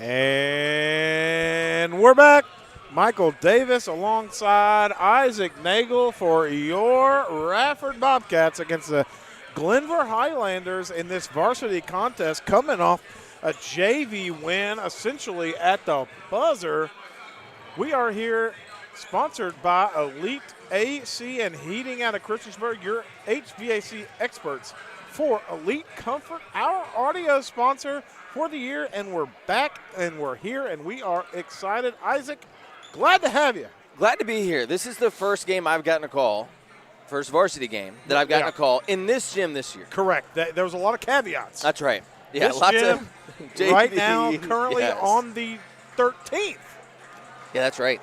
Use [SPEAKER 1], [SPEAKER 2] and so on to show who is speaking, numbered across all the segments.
[SPEAKER 1] And we're back. Michael Davis alongside Isaac Nagel for your Radford Bobcats against the Glenvar Highlanders in this varsity contest, coming off a JV win essentially at the buzzer. We are here sponsored by Elite AC and Heating out of Christiansburg, your HVAC experts for Elite Comfort, our audio sponsor for the year. And we're back and we're here and we are excited. Isaac, glad to have you.
[SPEAKER 2] Glad to be here. This is the first game I've gotten a call, first varsity game that I've gotten a call in this gym this year.
[SPEAKER 1] Correct. There was a lot of caveats.
[SPEAKER 2] That's right. Yeah,
[SPEAKER 1] this
[SPEAKER 2] lots
[SPEAKER 1] gym,
[SPEAKER 2] of JV.
[SPEAKER 1] right now, currently
[SPEAKER 2] Yes.
[SPEAKER 1] on the 13th.
[SPEAKER 2] Yeah, that's right.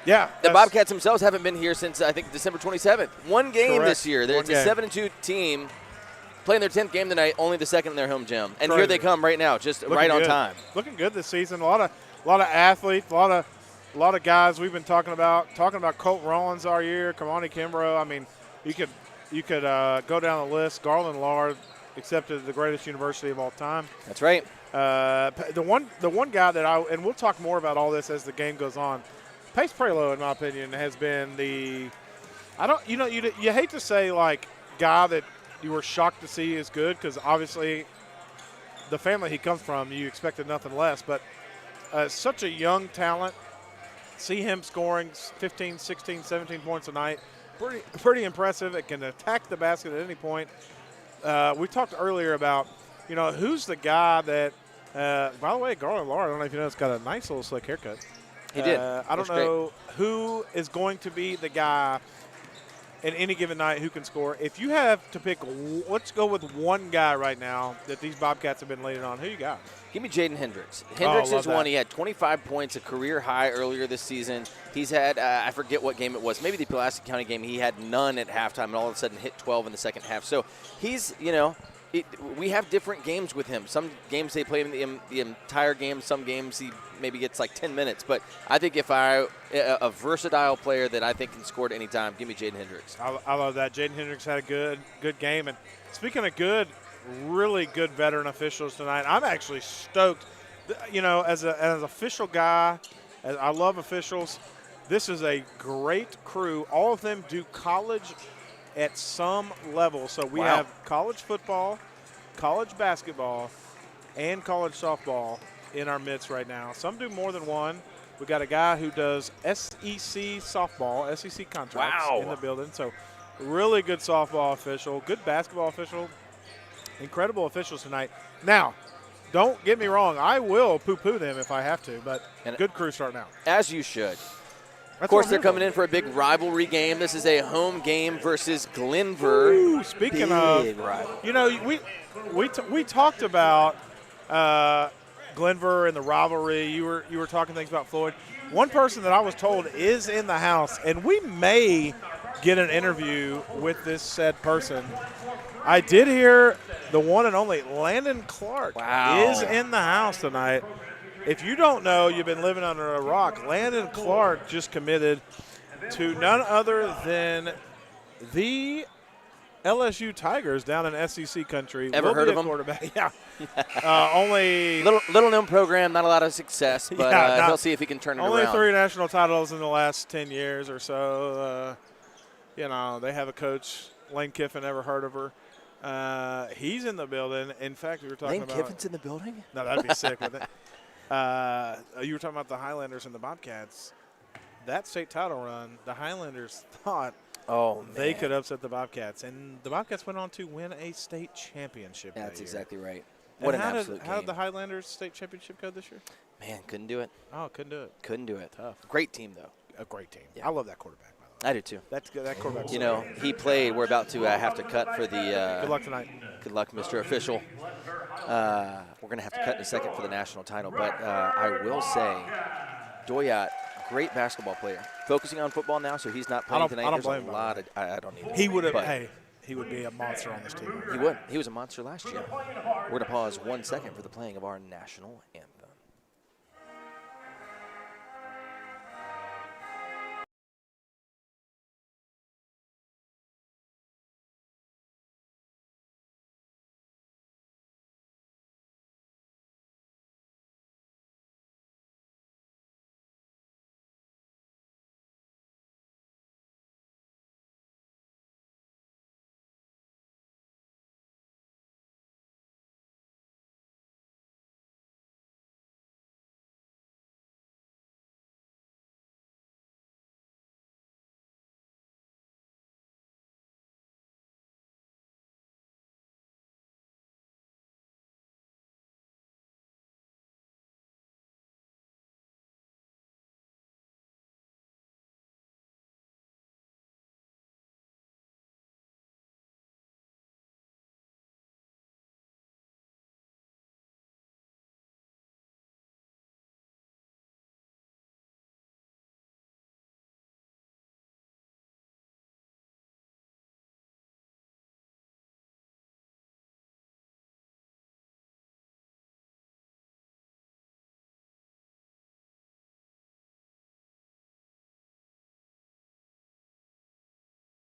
[SPEAKER 1] Yeah.
[SPEAKER 2] The Bobcats themselves haven't been here since, I think, December 27th. One game
[SPEAKER 1] Correct.
[SPEAKER 2] this year. It's a 7-2 team playing their 10th game tonight, only the second in their home gym. And
[SPEAKER 1] Crazy.
[SPEAKER 2] here they come right now, just
[SPEAKER 1] Looking
[SPEAKER 2] right on
[SPEAKER 1] good.
[SPEAKER 2] time.
[SPEAKER 1] Looking good this season. A lot of athletes, a lot of guys we've been talking about Colt Rollins our year, Kamani Kimbrough. I mean, you could go down the list. Garland Lard accepted the greatest university of all time.
[SPEAKER 2] That's right.
[SPEAKER 1] The one guy that and we'll talk more about all this as the game goes on. Pace Prelo, in my opinion, has been you hate to say like guy that you were shocked to see is good, because obviously the family he comes from, you expected nothing less, but such a young talent. See him scoring 15, 16, 17 points a night. Pretty impressive. It can attack the basket at any point. We talked earlier about, who's the guy that, by the way, Garland Lard, I don't know if you know, has got a nice little slick haircut.
[SPEAKER 2] He did.
[SPEAKER 1] I don't know who is going to be the guy in any given night who can score. If you have to pick, let's go with one guy right now that these Bobcats have been leaning on. Who you got?
[SPEAKER 2] Give me Jaden Hendricks. Hendricks
[SPEAKER 1] love
[SPEAKER 2] is one.
[SPEAKER 1] that.
[SPEAKER 2] He had 25 points, a career high earlier this season. He's had, I forget what game it was, maybe the Pulaski County game. He had none at halftime and all of a sudden hit 12 in the second half. So he's, we have different games with him. Some games they play him the entire game. Some games he maybe gets like 10 minutes. But I think if a versatile player that I think can score at any time, give me Jaden Hendricks.
[SPEAKER 1] I love that. Jaden Hendricks had a good game. And speaking of really good veteran officials tonight, I'm actually stoked. As an official guy, I love officials. This is a great crew. All of them do college at some level. So we have college football, college basketball, and college softball in our midst right now. Some do more than one. We got a guy who does SEC softball, SEC contracts in the building. So really good softball official, good basketball official, incredible officials tonight. Now, don't get me wrong, I will poo-poo them if I have to, but good crew starting out.
[SPEAKER 2] As you should.
[SPEAKER 1] That's
[SPEAKER 2] of course, they're coming in for a big rivalry game. This is a home game versus Glenvar.
[SPEAKER 1] Ooh, speaking of,
[SPEAKER 2] rivalry.
[SPEAKER 1] we talked about Glenvar and the rivalry. You were talking things about Floyd. One person that I was told is in the house, and we may get an interview with this said person. I did hear the one and only Landon Clark is in the house tonight. If you don't know, you've been living under a rock. Landon Clark just committed to none other than the LSU Tigers down in SEC country.
[SPEAKER 2] Ever heard of them?
[SPEAKER 1] Quarterback. Yeah. Only
[SPEAKER 2] little known program, not a lot of success, but he'll see if he can turn it around.
[SPEAKER 1] Only 3 national titles in the last 10 years or so. They have a coach, Lane Kiffin. Ever heard of her? He's in the building. In fact, we were talking about.
[SPEAKER 2] Lane Kiffin's in the building?
[SPEAKER 1] No, that'd be sick, wouldn't it? You were talking about the Highlanders and the Bobcats. That state title run, the Highlanders thought they could upset the Bobcats, and the Bobcats went on to win a state championship.
[SPEAKER 2] That's exactly right.
[SPEAKER 1] And
[SPEAKER 2] What an absolute game.
[SPEAKER 1] How did the Highlanders state championship go this year?
[SPEAKER 2] Man, couldn't do it.
[SPEAKER 1] Oh, couldn't do it.
[SPEAKER 2] Couldn't do it.
[SPEAKER 1] Tough.
[SPEAKER 2] Great team, though.
[SPEAKER 1] A great team.
[SPEAKER 2] Yeah.
[SPEAKER 1] I love that quarterback, by the way.
[SPEAKER 2] I do, too.
[SPEAKER 1] That quarterback.
[SPEAKER 2] He played. We're about to have to cut for the
[SPEAKER 1] good luck tonight.
[SPEAKER 2] Good luck, Mr. Official. We're going to have to cut in a second for the national title. But I will say, Doyat, great basketball player. Focusing on football now, so he's not playing tonight.
[SPEAKER 1] I don't
[SPEAKER 2] There's
[SPEAKER 1] blame
[SPEAKER 2] a
[SPEAKER 1] him.
[SPEAKER 2] lot of – I don't either.
[SPEAKER 1] He would have. Hey, he would be a monster on this team.
[SPEAKER 2] He would. He was a monster last year. We're going to pause 1 second for the playing of our national anthem.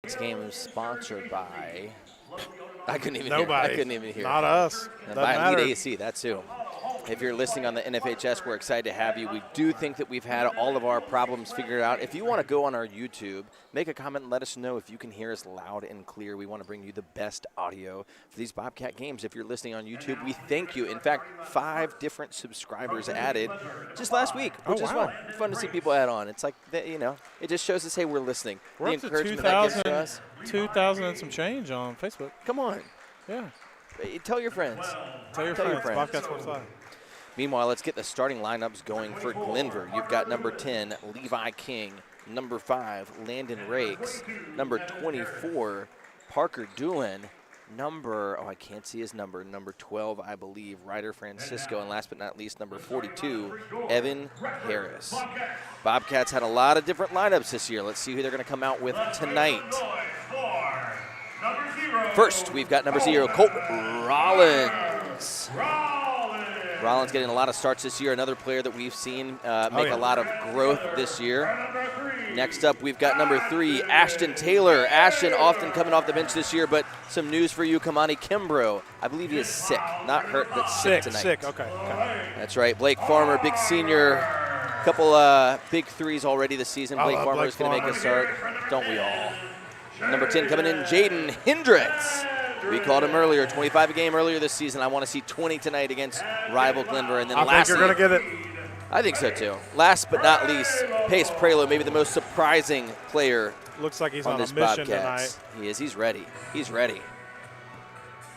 [SPEAKER 2] This game is sponsored by. I couldn't even
[SPEAKER 1] Nobody.
[SPEAKER 2] Hear. I couldn't even hear.
[SPEAKER 1] Not us.
[SPEAKER 2] And
[SPEAKER 1] Doesn't
[SPEAKER 2] by
[SPEAKER 1] matter.
[SPEAKER 2] Elite AC, that's who. If you're listening on the NFHS, we're excited to have you. We do think that we've had all of our problems figured out. If you want to go on our YouTube, make a comment and let us know if you can hear us loud and clear. We want to bring you the best audio for these Bobcat games. If you're listening on YouTube, we thank you. In fact, 5 different subscribers added just last week, which is fun. Fun to see people add on. It's like, it just shows us, hey, we're listening.
[SPEAKER 1] We're
[SPEAKER 2] the
[SPEAKER 1] up to
[SPEAKER 2] encouragement that gives to us.
[SPEAKER 1] 2,000 and some change on Facebook.
[SPEAKER 2] Come on.
[SPEAKER 1] Yeah.
[SPEAKER 2] Tell your friends.
[SPEAKER 1] Tell your friends. Bobcats Sports Live.
[SPEAKER 2] Meanwhile, let's get the starting lineups going for Glenvar. You've got number 10, Levi King. Number 5, Landon Rakes. Number 24, Parker Doolin. I can't see his number. Number 12, I believe, Ryder Francisco. And last but not least, number 42, Evan Harris. Bobcats had a lot of different lineups this year. Let's see who they're going to come out with tonight. First, we've got number 0, Colt Rollins. Rollins getting a lot of starts this year. Another player that we've seen make a lot of growth this year. Next up, we've got number 3, Ashton Taylor. Ashton often coming off the bench this year, but some news for you, Kamani Kimbrough. I believe he is sick. Not hurt, but sick tonight.
[SPEAKER 1] Sick, okay.
[SPEAKER 2] That's right. Blake Farmer, big senior. Couple big threes already this season. Blake Farmer is going to make a start. Don't we all? Number 10 coming in, Jaden Hendricks. We called him earlier, 25 a game earlier this season. I want to see 20 tonight against rival Glenvar. And then
[SPEAKER 1] I think you're going to get it.
[SPEAKER 2] I think so too. Last but not least, Pace Prelo, maybe the most surprising player.
[SPEAKER 1] Looks like he's on
[SPEAKER 2] this
[SPEAKER 1] a mission
[SPEAKER 2] Bobcats.
[SPEAKER 1] tonight.
[SPEAKER 2] He is. He's ready. He's ready.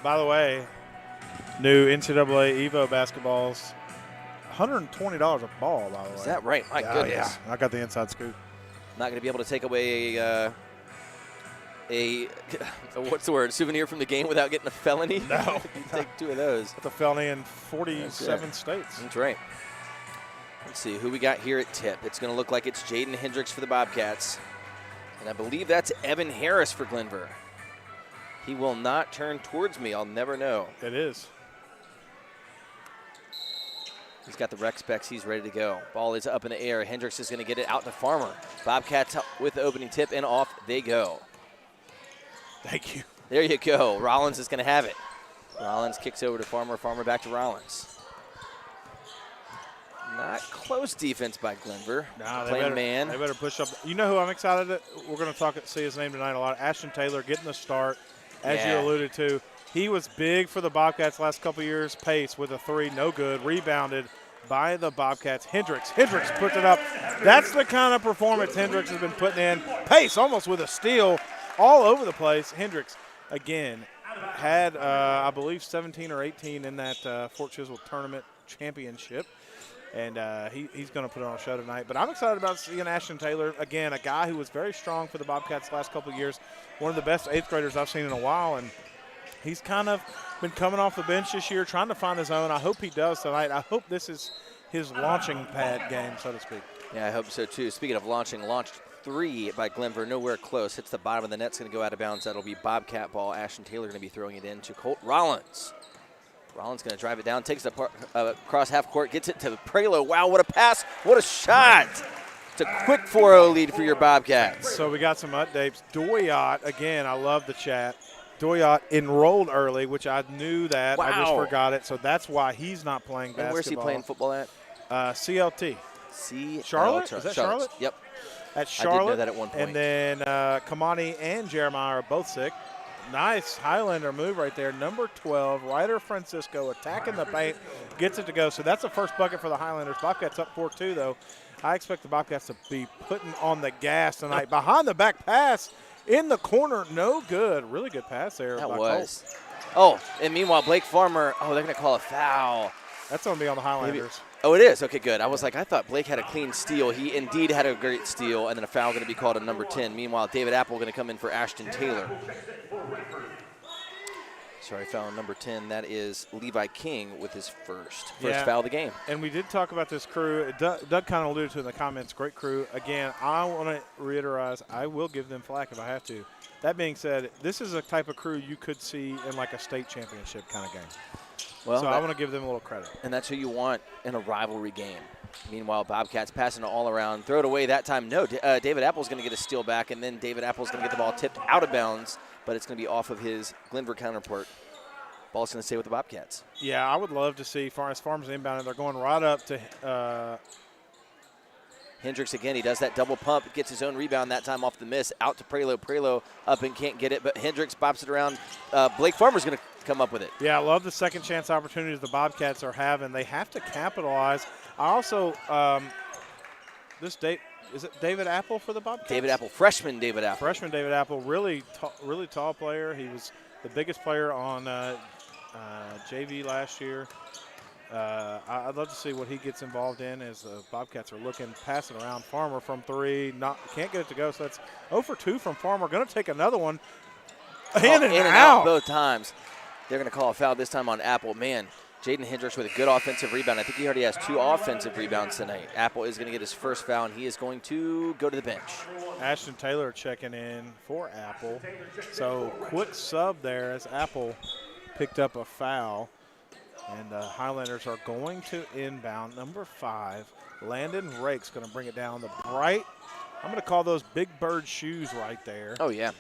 [SPEAKER 1] By the way, new NCAA Evo basketballs, $120 a ball, by the way.
[SPEAKER 2] Is that right? My goodness.
[SPEAKER 1] Yeah, I got the inside scoop.
[SPEAKER 2] Not going to be able to take away what's the word, souvenir from the game without getting a felony?
[SPEAKER 1] No.
[SPEAKER 2] You take 2 of those.
[SPEAKER 1] That's a felony in 47 states.
[SPEAKER 2] That's right. Let's see who we got here at tip. It's going to look like it's Jaden Hendricks for the Bobcats. And I believe that's Evan Harris for Glenvar. He will not turn towards me. I'll never know.
[SPEAKER 1] It is.
[SPEAKER 2] He's got the rec specs. He's ready to go. Ball is up in the air. Hendricks is going to get it out to Farmer. Bobcats with the opening tip, and off they go.
[SPEAKER 1] Thank you.
[SPEAKER 2] There you go. Rollins is going to have it. Rollins kicks over to Farmer. Farmer back to Rollins. Not close defense by Glenvar.
[SPEAKER 1] No,
[SPEAKER 2] playing man.
[SPEAKER 1] They better push up. You know who I'm excited at? We're going to see his name tonight a lot. Ashton Taylor getting the start, as you alluded to. He was big for the Bobcats last couple years. Pace with a 3, no good. Rebounded by the Bobcats. Hendricks puts it up. That's the kind of performance Hendricks has been putting in. Pace almost with a steal all over the place. Hendricks, again, had, I believe, 17 or 18 in that Fort Chiswell tournament championship. And he's going to put on a show tonight. But I'm excited about seeing Ashton Taylor. Again, a guy who was very strong for the Bobcats the last couple of years. One of the best 8th graders I've seen in a while. And he's kind of been coming off the bench this year, trying to find his own. I hope he does tonight. I hope this is his launching pad game, so to speak.
[SPEAKER 2] Yeah, I hope so, too. Speaking of launching, launched 3 by Glenvar, nowhere close. Hits the bottom of the net. It's going to go out of bounds. That'll be Bobcat ball. Ashton Taylor going to be throwing it in to Colt Rollins. Rollins going to drive it down, takes it across half court, gets it to Prelo. Wow, what a pass. What a shot. It's a quick 4-0 lead for your Bobcats.
[SPEAKER 1] So we got some updates. Doyot, again, I love the chat. Doyot enrolled early, which I knew that.
[SPEAKER 2] Wow.
[SPEAKER 1] I just forgot it. So that's why he's not playing basketball.
[SPEAKER 2] And where's he playing football at?
[SPEAKER 1] CLT. Charlotte? Is that Charlotte?
[SPEAKER 2] Yep.
[SPEAKER 1] At Charlotte.
[SPEAKER 2] I did know that at one point.
[SPEAKER 1] And then Kamani and Jeremiah are both sick. Nice Highlander move right there. Number 12, Ryder Francisco attacking the paint, gets it to go. So that's the first bucket for the Highlanders. Bobcats up 4-2, though. I expect the Bobcats to be putting on the gas tonight. Behind the back pass in the corner, no good. Really good pass there.
[SPEAKER 2] That was. Oh, and meanwhile, Blake Farmer, they're going to call a foul.
[SPEAKER 1] That's going to be on the Highlanders.
[SPEAKER 2] Oh, it is? Okay, good. I was like, I thought Blake had a clean steal. He indeed had a great steal, and then a foul going to be called on number 10. Meanwhile, David Apple going to come in for Ashton Taylor. Sorry, foul on number 10. That is Levi King with his first foul of the game.
[SPEAKER 1] And we did talk about this crew. Doug kind of alluded to it in the comments. Great crew. Again, I want to reiterate, I will give them flack if I have to. That being said, this is a type of crew you could see in like a state championship kind of game. Well, so I want to give them a little credit.
[SPEAKER 2] And that's who you want in a rivalry game. Meanwhile, Bobcats passing it all around. Throw it away that time. No, David Apple's going to get a steal back, and then David Apple's going to get the ball tipped out of bounds, but it's going to be off of his Glenvar counterpart. Ball's going to stay with the Bobcats.
[SPEAKER 1] Yeah, I would love to see as Farms inbound, and they're going right up to
[SPEAKER 2] Hendricks again. He does that double pump, gets his own rebound that time off the miss. Out to Prelo. Prelo up and can't get it, but Hendricks bops it around. Blake Farmer's going to come up with it.
[SPEAKER 1] Yeah, I love the second chance opportunities the Bobcats are having. They have to capitalize. I also is it David Apple for the Bobcats?
[SPEAKER 2] David Apple, freshman David Apple.
[SPEAKER 1] Freshman David Apple, really tall player. He was the biggest player on JV last year. I'd love to see what he gets involved in as the Bobcats are looking, passing around. Farmer from three, can't get it to go. So that's 0 for 2 from Farmer. Going to take another one. In and out
[SPEAKER 2] both times. They're going to call a foul this time on Apple. Man, Jaden Hendricks with a good offensive rebound. I think he already has 2 offensive rebounds tonight. Apple is going to get his first foul, and he is going to go to the bench.
[SPEAKER 1] Ashton Taylor checking in for Apple. So quick sub there as Apple picked up a foul. And the Highlanders are going to inbound. Number 5, Landon Rake's going to bring it down. The bright, I'm going to call those Big Bird shoes right there.
[SPEAKER 2] Oh, yeah.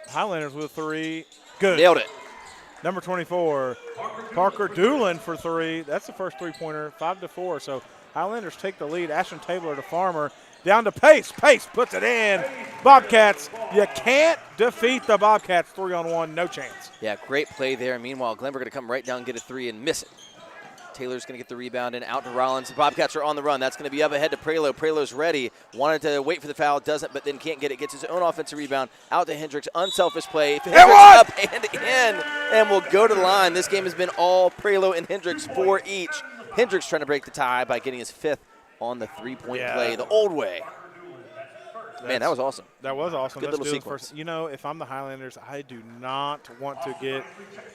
[SPEAKER 1] Highlanders with 3. Good.
[SPEAKER 2] Nailed it.
[SPEAKER 1] Number 24, Parker Doolin for 3. That's the first three-pointer, 5-4. So Highlanders take the lead. Ashton Taylor to Farmer. Down to Pace. Pace puts it in. Bobcats, you can't defeat the Bobcats 3-on-1. No chance.
[SPEAKER 2] Yeah, great play there. Meanwhile, Glenvar going to come right down, get a 3, and miss it. Taylor's going to get the rebound and out to Rollins. The Bobcats are on the run. That's going to be up ahead to Prelo. Prelo's ready. Wanted to wait for the foul. Doesn't, but then can't get it. Gets his own offensive rebound. Out to Hendricks. Unselfish play. Hendricks up and in and will go to the line. This game has been all Prelo and Hendricks for each. Hendricks trying to break the tie by getting his 5th on the three-point play the old way. Man, that was awesome.
[SPEAKER 1] That was awesome.
[SPEAKER 2] Good little sequence.
[SPEAKER 1] You know, if I'm the Highlanders, I do not want to get,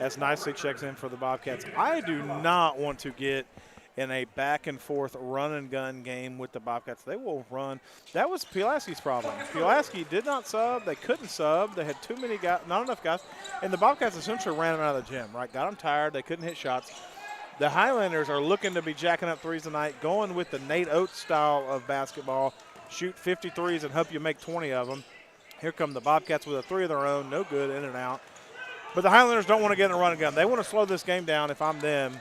[SPEAKER 1] as nicely checks in for the Bobcats, I do not want to get in a back-and-forth run-and-gun game with the Bobcats. They will run. That was Pulaski's problem. Pulaski did not sub. They couldn't sub. They had too many guys, not enough guys. And the Bobcats essentially ran them out of the gym, right? Got them tired. They couldn't hit shots. The Highlanders are looking to be jacking up threes tonight, going with the Nate Oates style of basketball. Shoot 53s and hope you make 20 of them. Here come the Bobcats with a 3 of their own. No good, in and out. But the Highlanders don't want to get in a run and gun. They want to slow this game down if I'm them.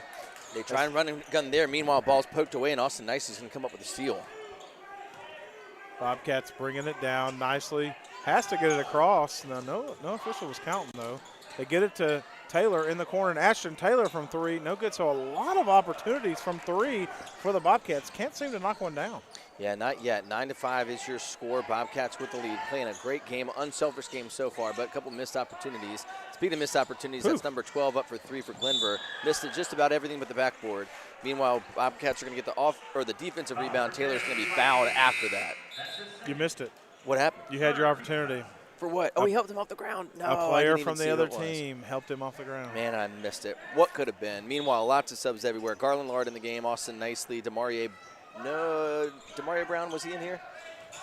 [SPEAKER 2] They try and run and gun there. Meanwhile, ball's poked away, and Austin Nice is going to come up with a steal.
[SPEAKER 1] Bobcats bringing it down nicely. Has to get it across. No official was counting, though. They get it to Taylor in the corner, and Ashton Taylor from 3. No good, so a lot of opportunities from 3 for the Bobcats. Can't seem to knock one down.
[SPEAKER 2] Yeah, not yet. 9-5 is your score. Bobcats with the lead, playing a great game, unselfish game so far, but a couple missed opportunities. Speaking of missed opportunities, that's number 12 up for 3 for Glenvar. Missed it just about everything but the backboard. Meanwhile, Bobcats are going to get the defensive rebound. Taylor's going to be fouled after that.
[SPEAKER 1] You missed it.
[SPEAKER 2] What happened?
[SPEAKER 1] You had your opportunity.
[SPEAKER 2] For what? Oh, he helped him off the ground. No,
[SPEAKER 1] a player from the other team helped him off the ground.
[SPEAKER 2] Man, I missed it. What could have been? Meanwhile, lots of subs everywhere. Garland Lard in the game. Austin Nicely. Demarie Brown, was he in here?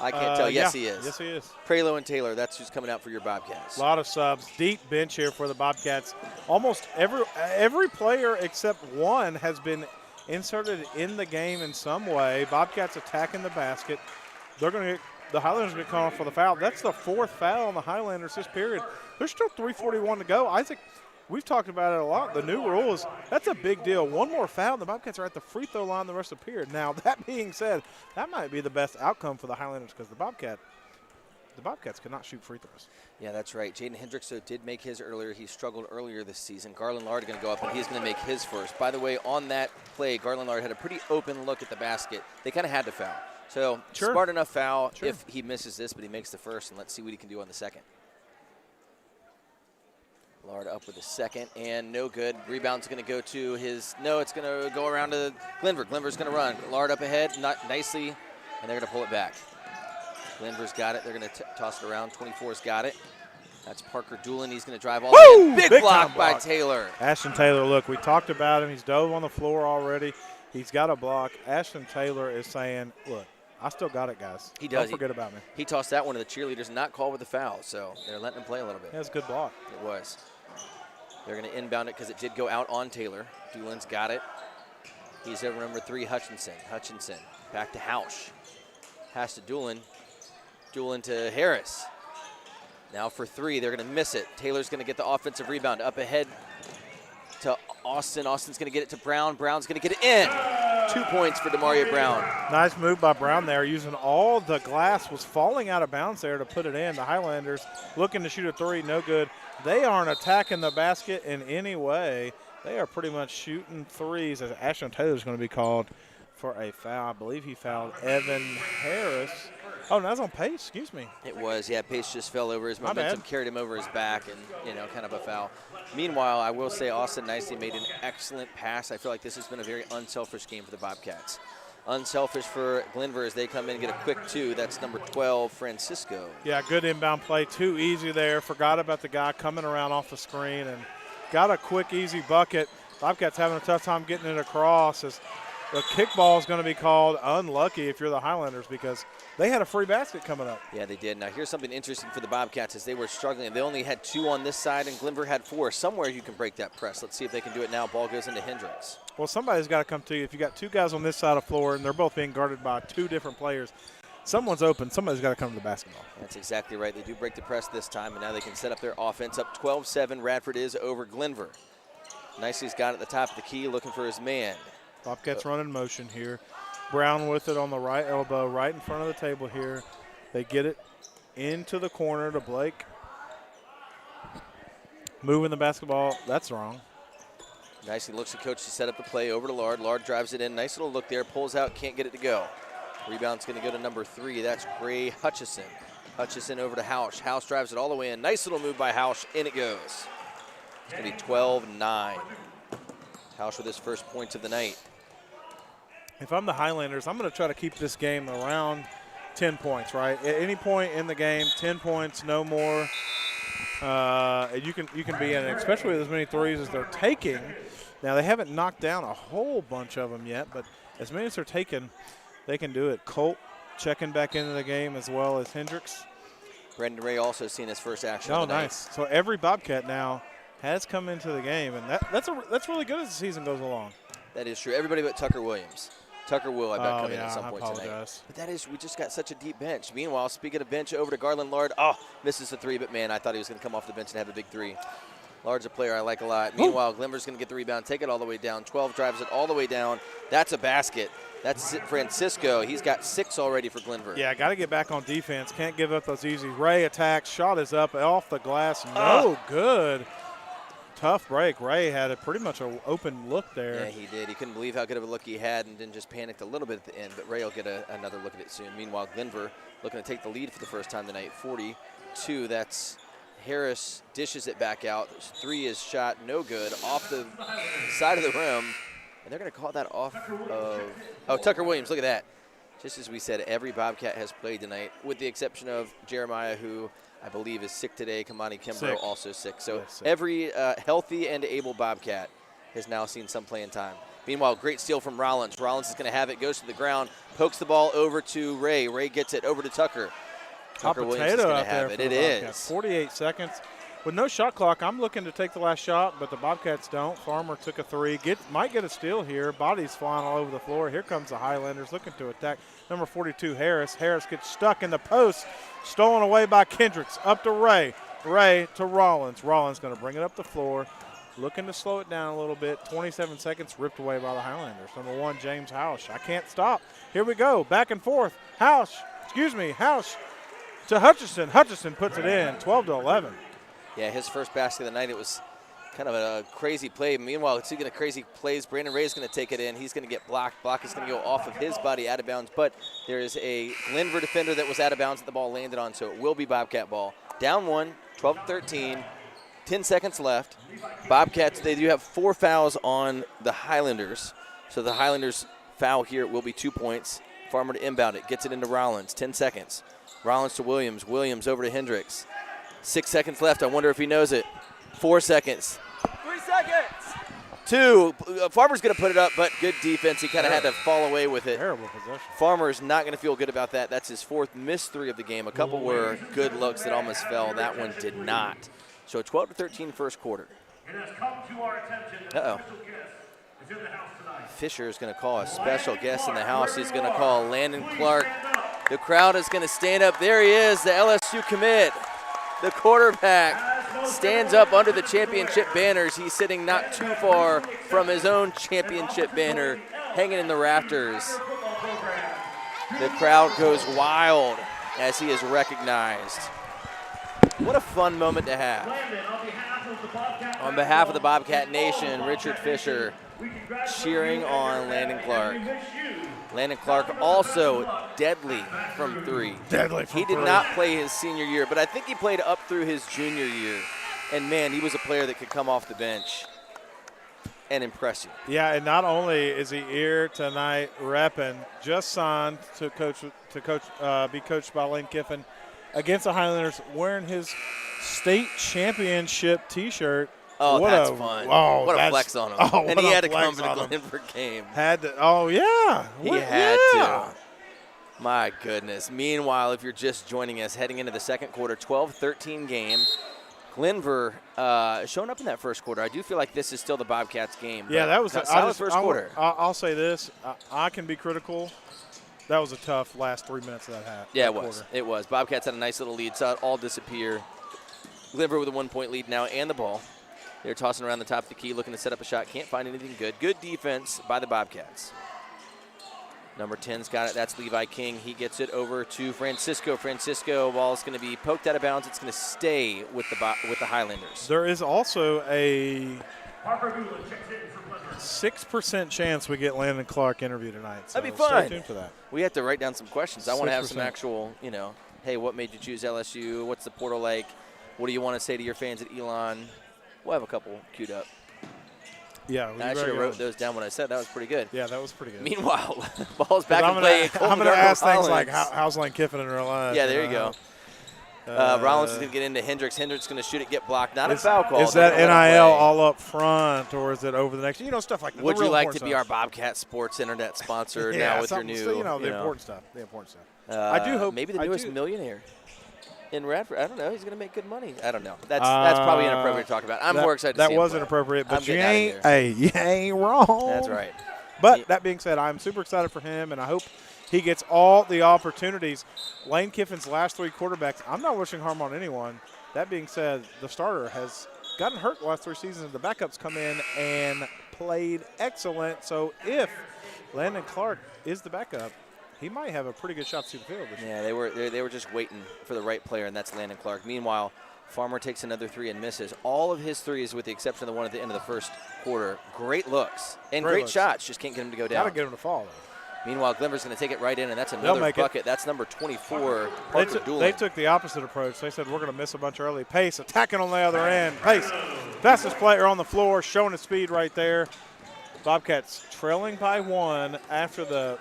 [SPEAKER 2] I can't tell. Yes, he is.
[SPEAKER 1] Yes, he is.
[SPEAKER 2] Prelo and Taylor, that's who's coming out for your Bobcats.
[SPEAKER 1] A lot of subs. Deep bench here for the Bobcats. Almost every player except one has been inserted in the game in some way. Bobcats attacking the basket. They're going to get the Highlanders get called for the foul. That's the 4th foul on the Highlanders this period. There's still 3:41 to go. Isaac, we've talked about it a lot. The new rules, that's a big deal. One more foul, the Bobcats are at the free throw line the rest of the period. Now, that being said, that might be the best outcome for the Highlanders because the Bobcats cannot shoot free throws.
[SPEAKER 2] Yeah, that's right. Jaden Hendricks did make his earlier. He struggled earlier this season. Garland Lard going to go up, and he's going to make his first. By the way, on that play, Garland Lard had a pretty open look at the basket. They kind of had to foul. So, smart enough foul if he misses this, but he makes the first, and let's see what he can do on the second. Lard up with the second, and no good. Rebound's going to go to his – no, it's going to go around to Glenvar. Glenvar's going to run. Lard up ahead, not nicely, and they're going to pull it back. Glenvar's got it. They're going to toss it around. 24's got it. That's Parker Doolin. He's going to drive all the way. Big block by Taylor.
[SPEAKER 1] Ashton Taylor, look, we talked about him. He's dove on the floor already. He's got a block. Ashton Taylor is saying, look, I still got it, guys.
[SPEAKER 2] He does.
[SPEAKER 1] Don't forget about me.
[SPEAKER 2] He tossed that one to the cheerleaders, not called with a foul, so they're letting him play a little bit.
[SPEAKER 1] That's a good block.
[SPEAKER 2] It was. They're going to inbound it because it did go out on Taylor. Doolin's got it. He's over number 3, Hutchinson. Hutchinson back to Hausch. Pass to Doolin. Doolin to Harris. Now for 3, they're going to miss it. Taylor's going to get the offensive rebound. Up ahead to Austin. Austin's going to get it to Brown. Brown's going to get it in. 2 points for Demaria Brown.
[SPEAKER 1] Nice move by Brown there, using all the glass was falling out of bounds there to put it in. The Highlanders looking to shoot a 3, no good. They aren't attacking the basket in any way. They are pretty much shooting 3s as Ashton Taylor's going to be called for a foul. I believe he fouled Evan Harris. Oh, no, that's on Pace, excuse me.
[SPEAKER 2] It was, yeah, Pace just fell over. His momentum carried him over his back and, kind of a foul. Meanwhile, I will say Austin Nicely made an excellent pass. I feel like this has been a very unselfish game for the Bobcats. Unselfish for Glenvar as they come in and get a quick 2. That's number 12, Francisco.
[SPEAKER 1] Yeah, good inbound play. Too easy there. Forgot about the guy coming around off the screen and got a quick, easy bucket. Bobcats having a tough time getting it across as the kickball is going to be called unlucky if you're the Highlanders because they had a free basket coming up.
[SPEAKER 2] Yeah, they did. Now, here's something interesting for the Bobcats as they were struggling. They only had 2 on this side, and Glenvar had 4. Somewhere you can break that press. Let's see if they can do it now. Ball goes into Hendricks.
[SPEAKER 1] Well, somebody's got to come to you. If you got 2 guys on this side of the floor and they're both being guarded by 2 different players, someone's open. Somebody's got to come to the basketball.
[SPEAKER 2] That's exactly right. They do break the press this time, and now they can set up their offense. Up 12-7, Radford is over Glenvar. Nicely's got it at the top of the key, looking for his man.
[SPEAKER 1] Bobcats running motion here. Brown with it on the right elbow, right in front of the table here. They get it into the corner to Blake. Moving the basketball. That's wrong.
[SPEAKER 2] Nicely looks at coach to set up the play over to Lard. Lard drives it in. Nice little look there. Pulls out. Can't get it to go. Rebound's going to go to number 3. That's Gray Hutchison. Hutchison over to Hausch. Hausch drives it all the way in. Nice little move by Hausch. In it goes. It's going to be 12-9. Hausch with his first points of the night.
[SPEAKER 1] If I'm the Highlanders, I'm going to try to keep this game around 10 points, right? At any point in the game, 10 points, no more. You can be in it, especially with as many 3s as they're taking. Now, they haven't knocked down a whole bunch of them yet, but as many as they're taking, they can do it. Colt checking back into the game as well as Hendricks.
[SPEAKER 2] Brendan Ray also seen his first action.
[SPEAKER 1] Oh, nice. So every Bobcat now has come into the game, and that's really good as the season goes along.
[SPEAKER 2] That is true. Everybody but Tucker Williams. Tucker will, I bet, come in at some point
[SPEAKER 1] apologize.
[SPEAKER 2] Tonight. But that is, we just got such a deep bench. Meanwhile, speaking of bench, over to Garland Lard. Oh, misses the 3, but man, I thought he was going to come off the bench and have a big 3. Lard's a player I like a lot. Meanwhile, Glenvar's going to get the rebound, take it all the way down. 12 drives it all the way down. That's a basket. That's Francisco. He's got 6 already for Glenvar.
[SPEAKER 1] Yeah, got to get back on defense. Can't give up those easy. Ray attacks. Shot is up off the glass. No good. Tough break. Ray had pretty much an open look there.
[SPEAKER 2] Yeah, he did. He couldn't believe how good of a look he had and then just panicked a little bit at the end, but Ray will get another look at it soon. Meanwhile, Glenvar looking to take the lead for the first time tonight, 42. That's Harris dishes it back out. 3 is shot, no good, off the side of the rim. And they're going to call that off of – oh, Tucker Williams, look at that. Just as we said, every Bobcat has played tonight, with the exception of Jeremiah, who I believe is sick today. Kamani Kimbrough also sick. So every healthy and able Bobcat has now seen some playing time. Meanwhile, great steal from Rollins. Rollins is going to have it, goes to the ground, pokes the ball over to Ray. Ray gets it over to Tucker. Tucker Williams is going to have it. It is.
[SPEAKER 1] 48 seconds. With no shot clock, I'm looking to take the last shot, but the Bobcats don't. Farmer took a 3. Might get a steal here. Bodies flying all over the floor. Here comes the Highlanders looking to attack. Number 42, Harris. Harris gets stuck in the post. Stolen away by Kendricks. Up to Ray. Ray to Rollins. Rollins going to bring it up the floor. Looking to slow it down a little bit. 27 seconds ripped away by the Highlanders. Number 1, James Hausch. I can't stop. Here we go. Back and forth. Hausch to Hutchison. Hutchison puts it in. 12-11.
[SPEAKER 2] Yeah, his first basket of the night, it was kind of a crazy play. Meanwhile, speaking of crazy plays, Brandon Ray is going to take it in. He's going to get blocked. Block is going to go off of his body out of bounds, but there is a Glenvar defender that was out of bounds that the ball landed on, so it will be Bobcat ball. Down 1, 12-13, 10 seconds left. Bobcats, they do have 4 fouls on the Highlanders, so the Highlanders foul here will be 2 points. Farmer to inbound it, gets it into Rollins, 10 seconds. Rollins to Williams. Williams over to Hendricks. 6 seconds left. I wonder if he knows it. 4 seconds.
[SPEAKER 3] 3 seconds.
[SPEAKER 2] 2. Farmer's going to put it up, but good defense. He kind of had to fall away with it.
[SPEAKER 1] Terrible possession.
[SPEAKER 2] Farmer's not going to feel good about that. That's his 4th missed 3 of the game. A couple were good looks that almost fell. That one did not. So 12-13 first quarter.
[SPEAKER 4] It has come to our attention that
[SPEAKER 2] Uh-oh.
[SPEAKER 4] special guest
[SPEAKER 2] Fisher is going to call a special guest in the house. He's going to call Landon Clark. The crowd is going to stand up. There he is, the LSU commit. The quarterback stands up under the championship banners. He's sitting not too far from his own championship banner hanging in the rafters. The crowd goes wild as he is recognized. What a fun moment to have. On behalf of the Bobcat Nation, Richard Fisher cheering on Landon Clark. Landon Clark also deadly from 3.
[SPEAKER 1] Deadly from
[SPEAKER 2] He did
[SPEAKER 1] 3.
[SPEAKER 2] not play his senior year, but I think he played up through his junior year. And, man, he was a player that could come off the bench and impress you.
[SPEAKER 1] Yeah, and not only is he here tonight repping, just signed to be coached by Lane Kiffin against the Highlanders, wearing his state championship T-shirt.
[SPEAKER 2] Oh,
[SPEAKER 1] what
[SPEAKER 2] that's fun.
[SPEAKER 1] Oh,
[SPEAKER 2] what a flex on him.
[SPEAKER 1] Oh,
[SPEAKER 2] and he had to come for the Glenvar game.
[SPEAKER 1] Had to. Oh, yeah.
[SPEAKER 2] He had to. My goodness. Meanwhile, if you're just joining us, heading into the second quarter, 12-13 game. Glenvar showing up in that first quarter. I do feel like this is still the Bobcats game.
[SPEAKER 1] Yeah, that was
[SPEAKER 2] a solid first quarter.
[SPEAKER 1] I'll say this. I can be critical. That was a tough last 3 minutes of that half.
[SPEAKER 2] Yeah, it was. It was. Bobcats had a nice little lead. Saw it all disappear. Glenvar with a 1-point lead now and the ball. They're tossing around the top of the key, looking to set up a shot. Can't find anything good. Good defense by the Bobcats. Number 10's got it. That's Levi King. He gets it over to Francisco. Francisco, ball is going to be poked out of bounds. It's going to stay with the Highlanders.
[SPEAKER 1] There is also a 6% chance we get Landon Clark interview tonight. So
[SPEAKER 2] that'd be fun.
[SPEAKER 1] Stay tuned for that.
[SPEAKER 2] We have to write down some questions. I want to have
[SPEAKER 1] 6%.
[SPEAKER 2] some actual, hey, what made you choose LSU? What's the portal like? What do you want to say to your fans at Elon? We'll have a couple queued up.
[SPEAKER 1] Yeah,
[SPEAKER 2] I should have wrote those down when I said that was pretty good.
[SPEAKER 1] Yeah, that was pretty good.
[SPEAKER 2] Meanwhile, ball's back in play.
[SPEAKER 1] I'm going to ask things like, how's Lane Kiffin in real life?
[SPEAKER 2] Yeah, there you go. Rollins is going to get into Hendricks. Hendricks is going to shoot it, get blocked. Not a foul call.
[SPEAKER 1] Is that NIL all up front, or is it over the next? Stuff like that.
[SPEAKER 2] Would you like to be our Bobcat Sports Internet sponsor now with your new?
[SPEAKER 1] The important stuff. The important stuff. I do hope
[SPEAKER 2] maybe the newest millionaire in Radford. I don't know. He's going to make good money. I don't know. That's probably inappropriate to talk about. I'm more excited to see him
[SPEAKER 1] That was
[SPEAKER 2] play.
[SPEAKER 1] inappropriate, but you
[SPEAKER 2] ain't
[SPEAKER 1] wrong.
[SPEAKER 2] That's right.
[SPEAKER 1] But that being said, I'm super excited for him, and I hope he gets all the opportunities. Lane Kiffin's last 3 quarterbacks, I'm not wishing harm on anyone. That being said, the starter has gotten hurt the last 3 seasons. The backups come in and played excellent. So if Landon Clark is the backup, he might have a pretty good shot to see the field this year.
[SPEAKER 2] Yeah, they were just waiting for the right player, and that's Landon Clark. Meanwhile, Farmer takes another 3 and misses. All of his threes, with the exception of the one at the end of the first quarter, great looks and great shots. Just can't get him to go down.
[SPEAKER 1] Got to get him to fall, though.
[SPEAKER 2] Meanwhile, Glenvar's going to take it right in, and that's another bucket. That's number 24, Parker Doolin.
[SPEAKER 1] They took the opposite approach. They said, we're going to miss a bunch early. Pace attacking on the other end. Pace, fastest player on the floor, showing his speed right there. Bobcats trailing by 1 after the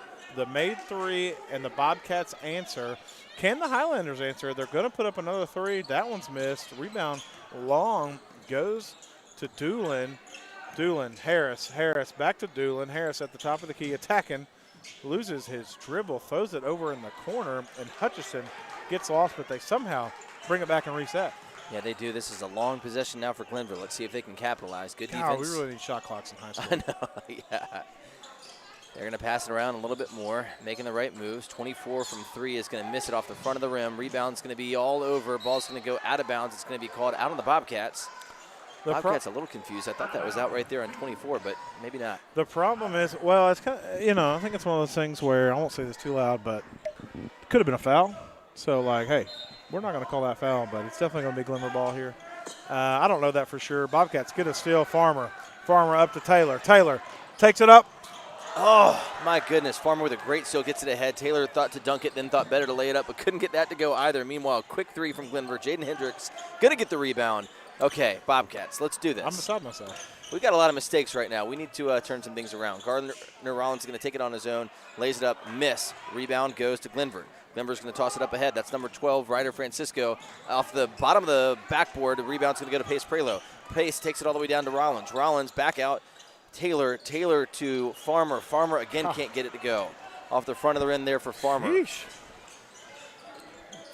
[SPEAKER 1] made 3 and the Bobcats answer. Can the Highlanders answer? They're going to put up another 3. That one's missed. Rebound long goes to Doolin. Harris, back to Doolin. Harris at the top of the key attacking. Loses his dribble, throws it over in the corner, and Hutchison gets lost, but they somehow bring it back and reset.
[SPEAKER 2] Yeah, they do. This is a long possession now for Glenvar. Let's see if they can capitalize. Good defense.
[SPEAKER 1] We really need shot clocks in high school.
[SPEAKER 2] I know, yeah. They're going to pass it around a little bit more, making the right moves. 24 from 3 is going to miss it off the front of the rim. Rebound's going to be all over. Ball's going to go out of bounds. It's going to be called out on the Bobcats. Bobcats a little confused. I thought that was out right there on 24, but maybe not.
[SPEAKER 1] The problem is, well, it's kind of, I think it's one of those things where I won't say this too loud, but it could have been a foul. So, hey, we're not going to call that foul, but it's definitely going to be Glenvar ball here. I don't know that for sure. Bobcats get a steal. Farmer up to Taylor. Taylor takes it up.
[SPEAKER 2] Oh, my goodness. Farmer with a great steal gets it ahead. Taylor thought to dunk it, then thought better to lay it up, but couldn't get that to go either. Meanwhile, quick 3 from Glenvar. Jaden Hendricks going to get the rebound. Okay, Bobcats, let's do this.
[SPEAKER 1] I'm beside myself.
[SPEAKER 2] We've got a lot of mistakes right now. We need to turn some things around. Gardner Rollins is going to take it on his own, lays it up, miss. Rebound goes to Glenvar. Glenvar's going to toss it up ahead. That's number 12, Ryder Francisco. Off the bottom of the backboard, the rebound's going to go to Pace Prelo. Pace takes it all the way down to Rollins. Rollins back out. Taylor to Farmer. Farmer again can't get it to go. Off the front of the rim there for Farmer.
[SPEAKER 1] Sheesh.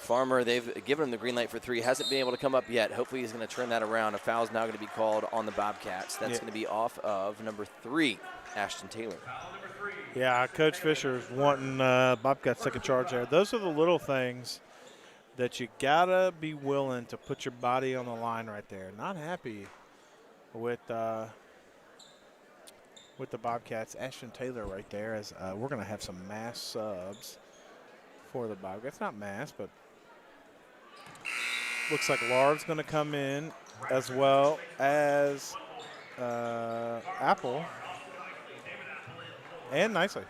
[SPEAKER 2] Farmer, they've given him the green light for 3. Hasn't been able to come up yet. Hopefully he's going to turn that around. A foul's now going to be called on the Bobcats. That's going to be off of number 3. Ashton Taylor.
[SPEAKER 1] Yeah, Coach Fisher's wanting Bobcats to take a charge there. Those are the little things that you gotta be willing to put your body on the line right there. Not happy with the Bobcats. Ashton Taylor right there. As we're gonna have some mass subs for the Bobcats. Not mass, but looks like Lard's gonna come in as well as Apple. And Nicely.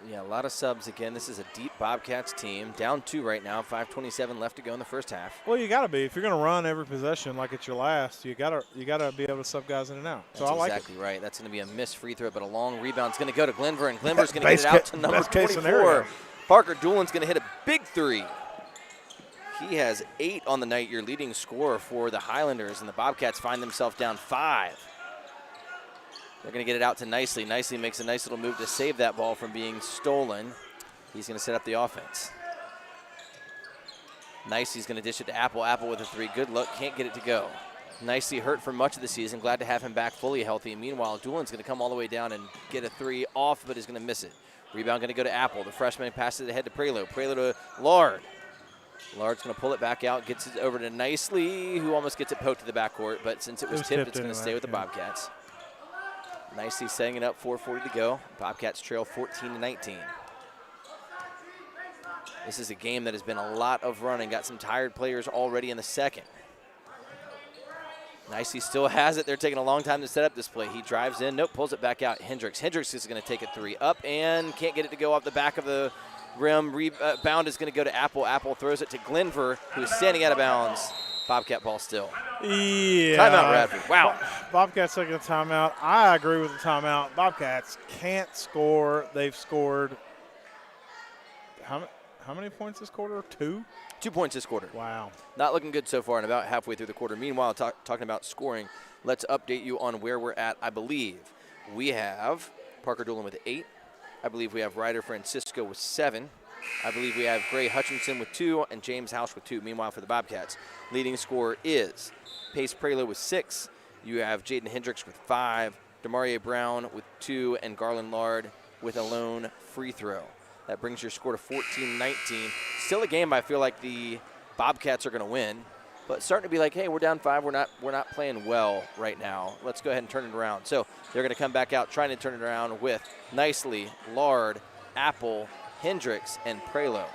[SPEAKER 2] Yeah, a lot of subs again. This is a deep Bobcats team. Down 2 right now. 5:27 left to go in the first half.
[SPEAKER 1] Well, you got to be if you're going to run every possession like it's your last. You got to be able to sub guys in and out. So
[SPEAKER 2] That's
[SPEAKER 1] I like
[SPEAKER 2] exactly
[SPEAKER 1] it.
[SPEAKER 2] right. That's going to be a missed free throw, but a long rebound's going to go to Glenvar, and Glenvar's going to get it out to number 24. Parker Doolin's going to hit a big 3. He has 8 on the night, your leading scorer for the Highlanders, and the Bobcats find themselves down 5. They're going to get it out to Nicely. Nicely makes a nice little move to save that ball from being stolen. He's going to set up the offense. Nicely's going to dish it to Apple. Apple with a 3. Good look. Can't get it to go. Nicely hurt for much of the season. Glad to have him back fully healthy. And meanwhile, Doolin's going to come all the way down and get a 3 off, but is going to miss it. Rebound going to go to Apple. The freshman passes it ahead to Prelo. Prelo to Lard. Lard's going to pull it back out. Gets it over to Nicely, who almost gets it poked to the backcourt. But since it was tipped, it's going to stay with the Bobcats. Nicely setting it up, 4:40 to go. Bobcats trail 14-19. This is a game that has been a lot of running. Got some tired players already in the second. Nicely still has it. They're taking a long time to set up this play. He drives in. Nope, pulls it back out. Hendricks. Hendricks is going to take a 3 up and can't get it to go off the back of the rim. Rebound is going to go to Apple. Apple throws it to Glenvar, who is standing out of bounds. Bobcat ball still.
[SPEAKER 1] Yeah.
[SPEAKER 2] Timeout, Radford. Wow.
[SPEAKER 1] Bobcats taking a timeout. I agree with the timeout. Bobcats can't score. They've scored how many points this quarter? 2?
[SPEAKER 2] 2 points this quarter.
[SPEAKER 1] Wow.
[SPEAKER 2] Not looking good so far and about halfway through the quarter. Meanwhile, talking about scoring, let's update you on where we're at. I believe we have Parker Doolin with 8. I believe we have Ryder Francisco with 7. I believe we have Gray Hutchinson with 2 and James House with 2. Meanwhile, for the Bobcats, leading scorer is Pace Prelo with 6. You have Jaden Hendricks with 5, Demarie Brown with 2, and Garland Lard with a lone free throw. That brings your score to 14-19. Still a game I feel like the Bobcats are going to win, but starting to be like, hey, we're down 5. We're not playing well right now. Let's go ahead and turn it around. So they're going to come back out trying to turn it around with Nicely, Lard, Apple, Hendricks, and Prelo.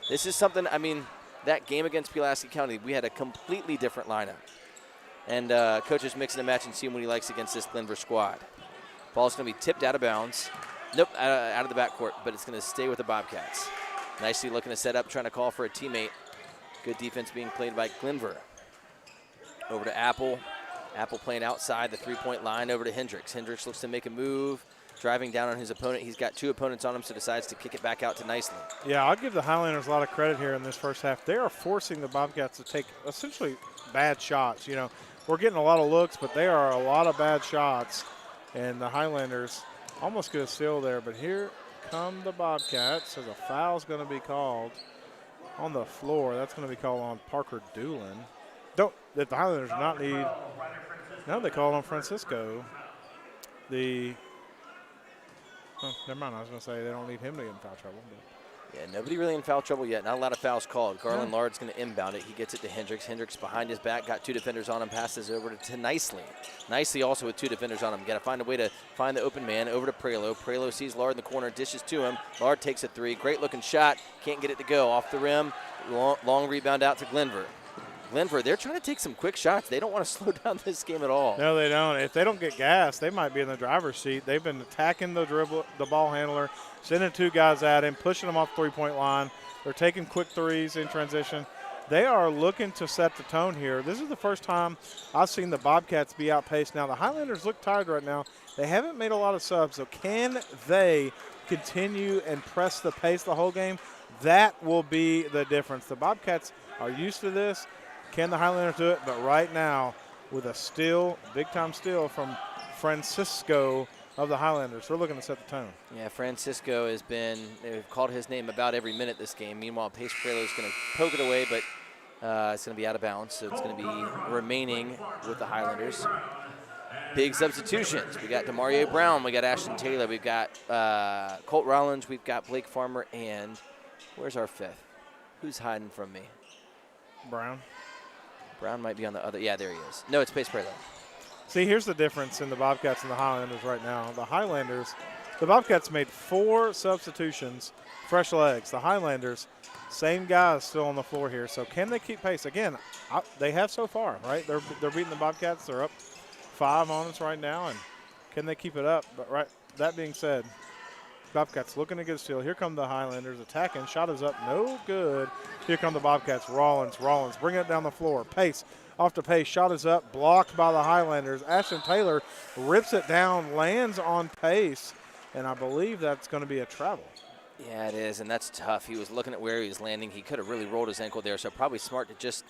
[SPEAKER 2] This is something, I mean, that game against Pulaski County, we had a completely different lineup. And Coach is mixing and matching, seeing what he likes against this Glenvar squad. Ball's going to be tipped out of bounds. Nope, out of the backcourt, but it's going to stay with the Bobcats. Nicely looking to set up, trying to call for a teammate. Good defense being played by Glenvar. Over to Apple. Apple playing outside the three-point line, over to Hendricks. Hendricks looks to make a move. Driving down on his opponent. He's got 2 opponents on him, so decides to kick it back out to Nicely.
[SPEAKER 1] Yeah, I'll give the Highlanders a lot of credit here in this first half. They are forcing the Bobcats to take essentially bad shots. You know, we're getting a lot of looks, but they are a lot of bad shots. And the Highlanders almost get a steal there, but here come the Bobcats. So the foul's going to be called on the floor. That's going to be called on Parker Doolin. That the Highlanders do not need. Now they call on Francisco. Oh, never mind. I was going to say they don't need him to get in foul trouble. But.
[SPEAKER 2] Yeah, nobody really in foul trouble yet. Not a lot of fouls called. Garland Lard's going to inbound it. He gets it to Hendricks. Hendricks behind his back, got 2 defenders on him, passes over to Nicely. Nicely also with 2 defenders on him. Got to find a way to find the open man. Over to Prelo. Prelo sees Lard in the corner, dishes to him. Lard takes a 3. Great looking shot. Can't get it to go. Off the rim. Long rebound out to Glenvar. Glenvar, they're trying to take some quick shots. They don't want to slow down this game at all.
[SPEAKER 1] No, they don't. If they don't get gas, they might be in the driver's seat. They've been attacking the ball handler, sending 2 guys at him, pushing them off three-point line. They're taking quick threes in transition. They are looking to set the tone here. This is the first time I've seen the Bobcats be outpaced. Now, the Highlanders look tired right now. They haven't made a lot of subs, so can they continue and press the pace the whole game? That will be the difference. The Bobcats are used to this. Can the Highlanders do it? But right now, with a steal, big-time steal from Francisco of the Highlanders, they're looking to set the tone.
[SPEAKER 2] Yeah, Francisco has been, they've called his name about every minute this game. Meanwhile, Pace Prelo is going to poke it away, but it's going to be out of bounds, so it's going to be remaining with the Highlanders. Big substitutions. We got Demarie Brown. We got Ashton Taylor. We've got Colt Rollins. We've got Blake Farmer. And where's our fifth? Who's hiding from me?
[SPEAKER 1] Brown.
[SPEAKER 2] Brown might be on the other. Yeah, there he is. No, it's Pace Prelo.
[SPEAKER 1] See, here's the difference in the Bobcats and the Highlanders right now. The Bobcats made 4 substitutions, fresh legs. The Highlanders, same guys still on the floor here. So can they keep pace? Again, they have so far, right? They're beating the Bobcats. They're up 5 on us right now, and can they keep it up? But right, that being said, Bobcats looking to get a steal. Here come the Highlanders attacking. Shot is up, no good. Here come the Bobcats. Rollins, bring it down the floor. Pace, off to Pace. Shot is up, blocked by the Highlanders. Ashton Taylor rips it down, lands on Pace, and I believe that's going to be a travel.
[SPEAKER 2] Yeah, it is, and that's tough. He was looking at where he was landing. He could have really rolled his ankle there, so probably smart to just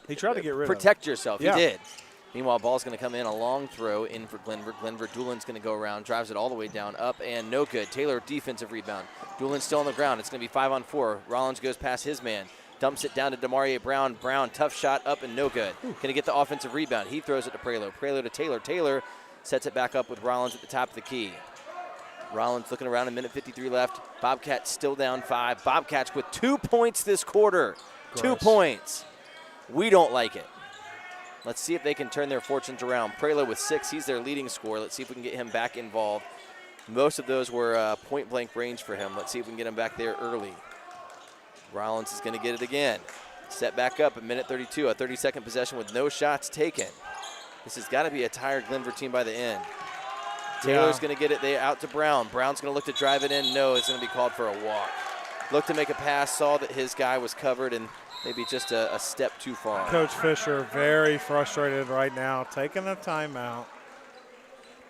[SPEAKER 1] he tried to get rid of
[SPEAKER 2] protect yourself.
[SPEAKER 1] Yeah.
[SPEAKER 2] He did. Meanwhile, ball's going to come in, a long throw in for Glenvar. Doolin's going to go around, drives it all the way down, up, and no good. Taylor, defensive rebound. Doolin's still on the ground. It's going to be 5-on-4. Rollins goes past his man, dumps it down to Demarie Brown. Brown, tough shot, up and no good. Going to get the offensive rebound. He throws it to Prelo. Prelo to Taylor. Taylor sets it back up with Rollins at the top of the key. Rollins looking around, a minute 53 left. Bobcats still down 5. Bobcats with 2 points this quarter.
[SPEAKER 1] Gross.
[SPEAKER 2] 2 points. We don't like it. Let's see if they can turn their fortunes around. Prelo with 6. He's their leading scorer. Let's see if we can get him back involved. Most of those were point-blank range for him. Let's see if we can get him back there early. Rollins is going to get it again. Set back up at minute 32, a 30-second possession with no shots taken. This has got to be a tired Glenvar team by the end. Taylor's going to get it there out to Brown. Brown's going to look to drive it in. No, it's going to be called for a walk. Looked to make a pass, saw that his guy was covered, and maybe just a step too far.
[SPEAKER 1] Coach Fisher very frustrated right now, taking a timeout.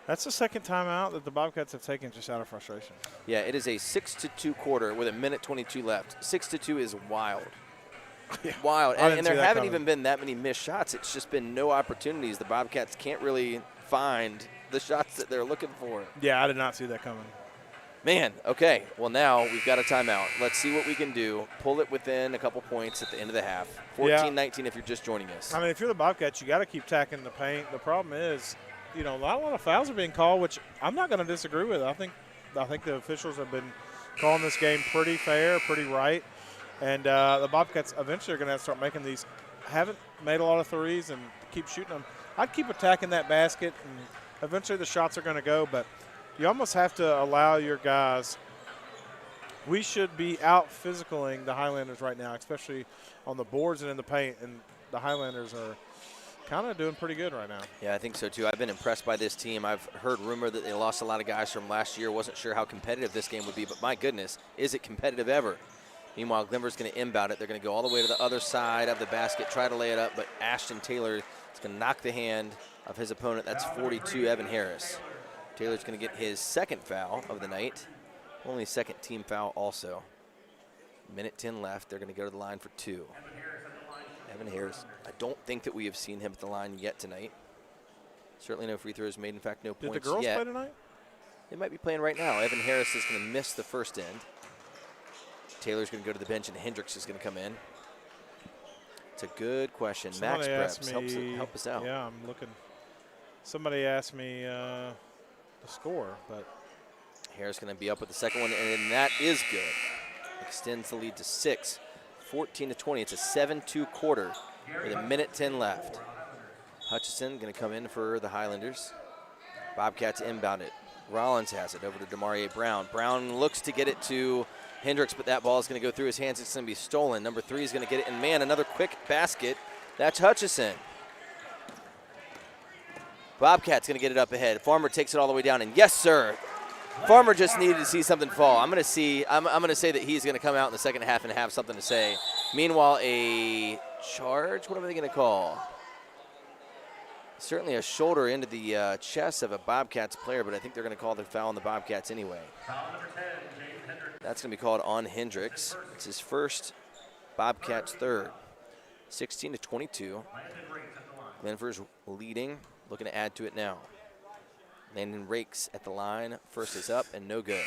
[SPEAKER 1] That's the second timeout that the Bobcats have taken just out of frustration.
[SPEAKER 2] Yeah, it is a 6-2 quarter with a minute 22 left. 6-2 is wild.
[SPEAKER 1] Yeah.
[SPEAKER 2] Wild. And there haven't
[SPEAKER 1] coming.
[SPEAKER 2] even been that many missed shots. It's just been no opportunities. The Bobcats can't really find the shots that they're looking for.
[SPEAKER 1] Yeah, I did not see that coming.
[SPEAKER 2] Man, okay. Well, now we've got a timeout. Let's see what we can do. Pull it within a couple points at the end of the half. 14-19 if you're just joining us.
[SPEAKER 1] I mean, if you're the Bobcats, you got to keep tacking the paint. The problem is, not a lot of fouls are being called, which I'm not going to disagree with. I think the officials have been calling this game pretty fair, pretty right. And the Bobcats eventually are going to have to start making these. Haven't made a lot of threes and keep shooting them. I'd keep attacking that basket, and eventually the shots are going to go. But you almost have to allow your guys. We should be out physicaling the Highlanders right now, especially on the boards and in the paint. And the Highlanders are kind of doing pretty good right now.
[SPEAKER 2] Yeah, I think so too. I've been impressed by this team. I've heard rumor that they lost a lot of guys from last year. Wasn't sure how competitive this game would be, but my goodness, is it competitive ever? Meanwhile, Glenvar's going to inbound it. They're going to go all the way to the other side of the basket, try to lay it up, but Ashton Taylor is going to knock the hand of his opponent. That's 42, Evan Harris. Taylor's going to get his second foul of the night. Only second team foul also. Minute 10 left. They're going to go to the line for 2. Evan Harris. I don't think that we have seen him at the line yet tonight. Certainly no free throws made. In fact, no points yet.
[SPEAKER 1] Did the girls play tonight?
[SPEAKER 2] They might be playing right now. Evan Harris is going to miss the first end. Taylor's going to go to the bench, and Hendricks is going to come in. It's a good question.
[SPEAKER 1] Somebody
[SPEAKER 2] Max Preps help us out.
[SPEAKER 1] Yeah, I'm looking. Somebody asked me the score, but
[SPEAKER 2] Harris going to be up with the second one, and that is good. Extends the lead to 6, 14-20. It's a 7-2 quarter with a minute 10 left. Hutchison going to come in for the Highlanders. Bobcats inbound it. Rollins has it over to Demarie Brown. Brown looks to get it to Hendricks, but that ball is going to go through his hands. It's going to be stolen. Number 3 is going to get it, and man, another quick basket. That's Hutchison. Bobcat's going to get it up ahead. Farmer takes it all the way down, and yes, sir. Farmer just needed to see something fall. I'm going to say that he's going to come out in the second half and have something to say. Meanwhile, a charge. What are they going to call? Certainly a shoulder into the chest of a Bobcats player, but I think they're going to call the foul on the Bobcats anyway. That's going to be called on Hendricks. It's his first, Bobcats third. 16-22. Glenvar's leading, looking to add to it now. Landon Rakes at the line. First is up and no good.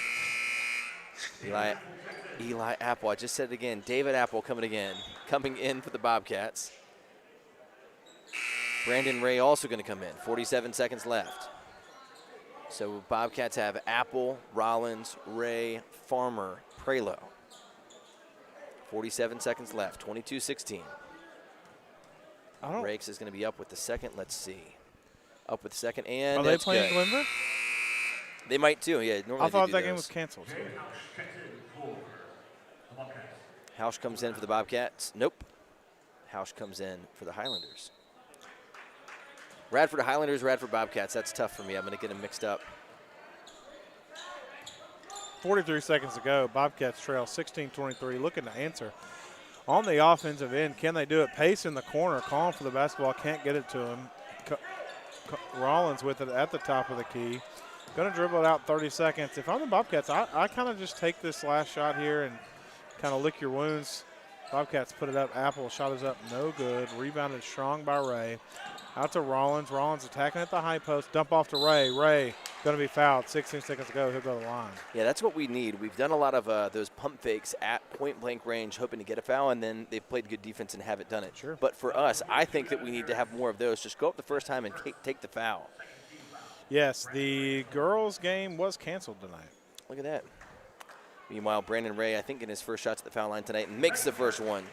[SPEAKER 2] Eli Apple, I just said it again. David Apple coming in for the Bobcats. Brandon Ray also going to come in. 47 seconds left. So Bobcats have Apple, Rollins, Ray, Farmer, Prelo. 47 seconds left, 22-16. Rakes is going to be up with the second. Let's see. Up with the second, and
[SPEAKER 1] are they playing Glenvar?
[SPEAKER 2] They might too. Yeah, normally
[SPEAKER 1] I thought
[SPEAKER 2] they do
[SPEAKER 1] that
[SPEAKER 2] those.
[SPEAKER 1] game was canceled.
[SPEAKER 2] Hausch comes in for the Bobcats. Nope. Hausch comes in for the Highlanders. Radford Highlanders, Radford Bobcats. That's tough for me. I'm going to get them mixed up.
[SPEAKER 1] 43 seconds to go. Bobcats trail 16-23. Looking to answer on the offensive end. Can they do it? Pace in the corner, calling for the basketball. Can't get it to him. Rollins with it at the top of the key. Going to dribble it out 30 seconds. If I'm the Bobcats, I kind of just take this last shot here and kind of lick your wounds. Bobcats put it up. Apple shot is up. No good. Rebounded strong by Ray. Out to Rollins. Rollins attacking at the high post. Dump off to Ray. Ray going to be fouled. 16 seconds to go. He'll go to the line.
[SPEAKER 2] Yeah, that's what we need. We've done a lot of those pump fakes at point-blank range, hoping to get a foul, and then they've played good defense and haven't done it.
[SPEAKER 1] Sure.
[SPEAKER 2] But for us, I think that we need to have more of those. Just go up the first time and take the foul.
[SPEAKER 1] Yes, the girls' game was canceled tonight.
[SPEAKER 2] Look at that. Meanwhile, Brandon Ray, I think, in his first shots at the foul line tonight, makes the first one.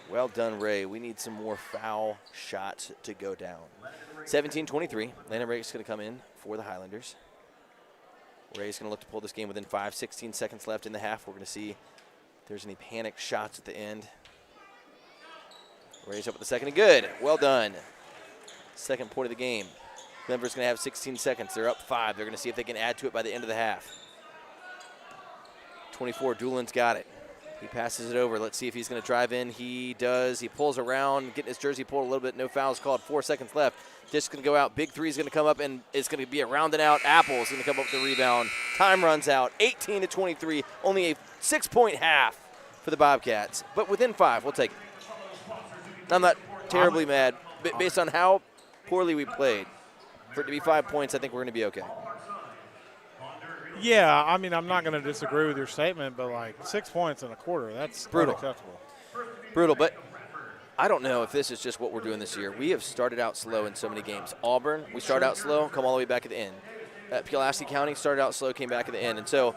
[SPEAKER 2] Well done, Ray. We need some more foul shots to go down. 17-23. Landon Ray's going to come in for the Highlanders. Ray's going to look to pull this game within 5, 16 seconds left in the half. We're going to see if there's any panic shots at the end. Ray's up with the second and good. Well done. Second point of the game. Glenvar's going to have 16 seconds. They're up 5. They're going to see if they can add to it by the end of the half. 24, Doolin's got it. He passes it over. Let's see if he's going to drive in. He does. He pulls around, getting his jersey pulled a little bit. No fouls called. 4 seconds left. Just going to go out. Big three is going to come up, and it's going to be a round and out. Apple is going to come up with the rebound. Time runs out. 18-23. Only a 6-point half for the Bobcats. But within 5, we'll take it. I'm not terribly mad. Based on how poorly we played, for it to be 5 points, I think we're going to be okay.
[SPEAKER 1] Yeah, I mean, I'm not going to disagree with your statement, but like 6 points in a quarter, that's
[SPEAKER 2] brutal.
[SPEAKER 1] Unacceptable.
[SPEAKER 2] Brutal, but I don't know if this is just what we're doing this year. We have started out slow in so many games. Auburn, we start out slow, come all the way back at the end. Pulaski County started out slow, came back at the end. And so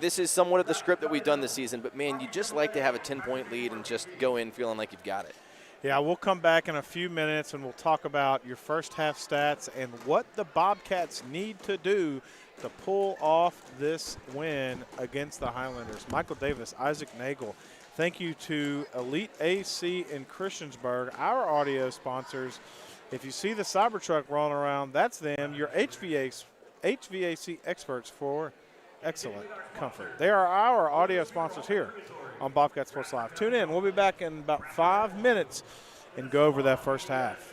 [SPEAKER 2] this is somewhat of the script that we've done this season, but, man, you just like to have a 10-point lead and just go in feeling like you've got it.
[SPEAKER 1] Yeah, we'll come back in a few minutes, and we'll talk about your first half stats and what the Bobcats need to do to pull off this win against the Highlanders. Michael Davis, Isaac Nagel, thank you to Elite AC in Christiansburg, our audio sponsors. If you see the Cybertruck rolling around, that's them, your HVAC experts for excellent comfort. They are our audio sponsors here on Bobcat Sports Live. Tune in. We'll be back in about 5 minutes and go over that first half.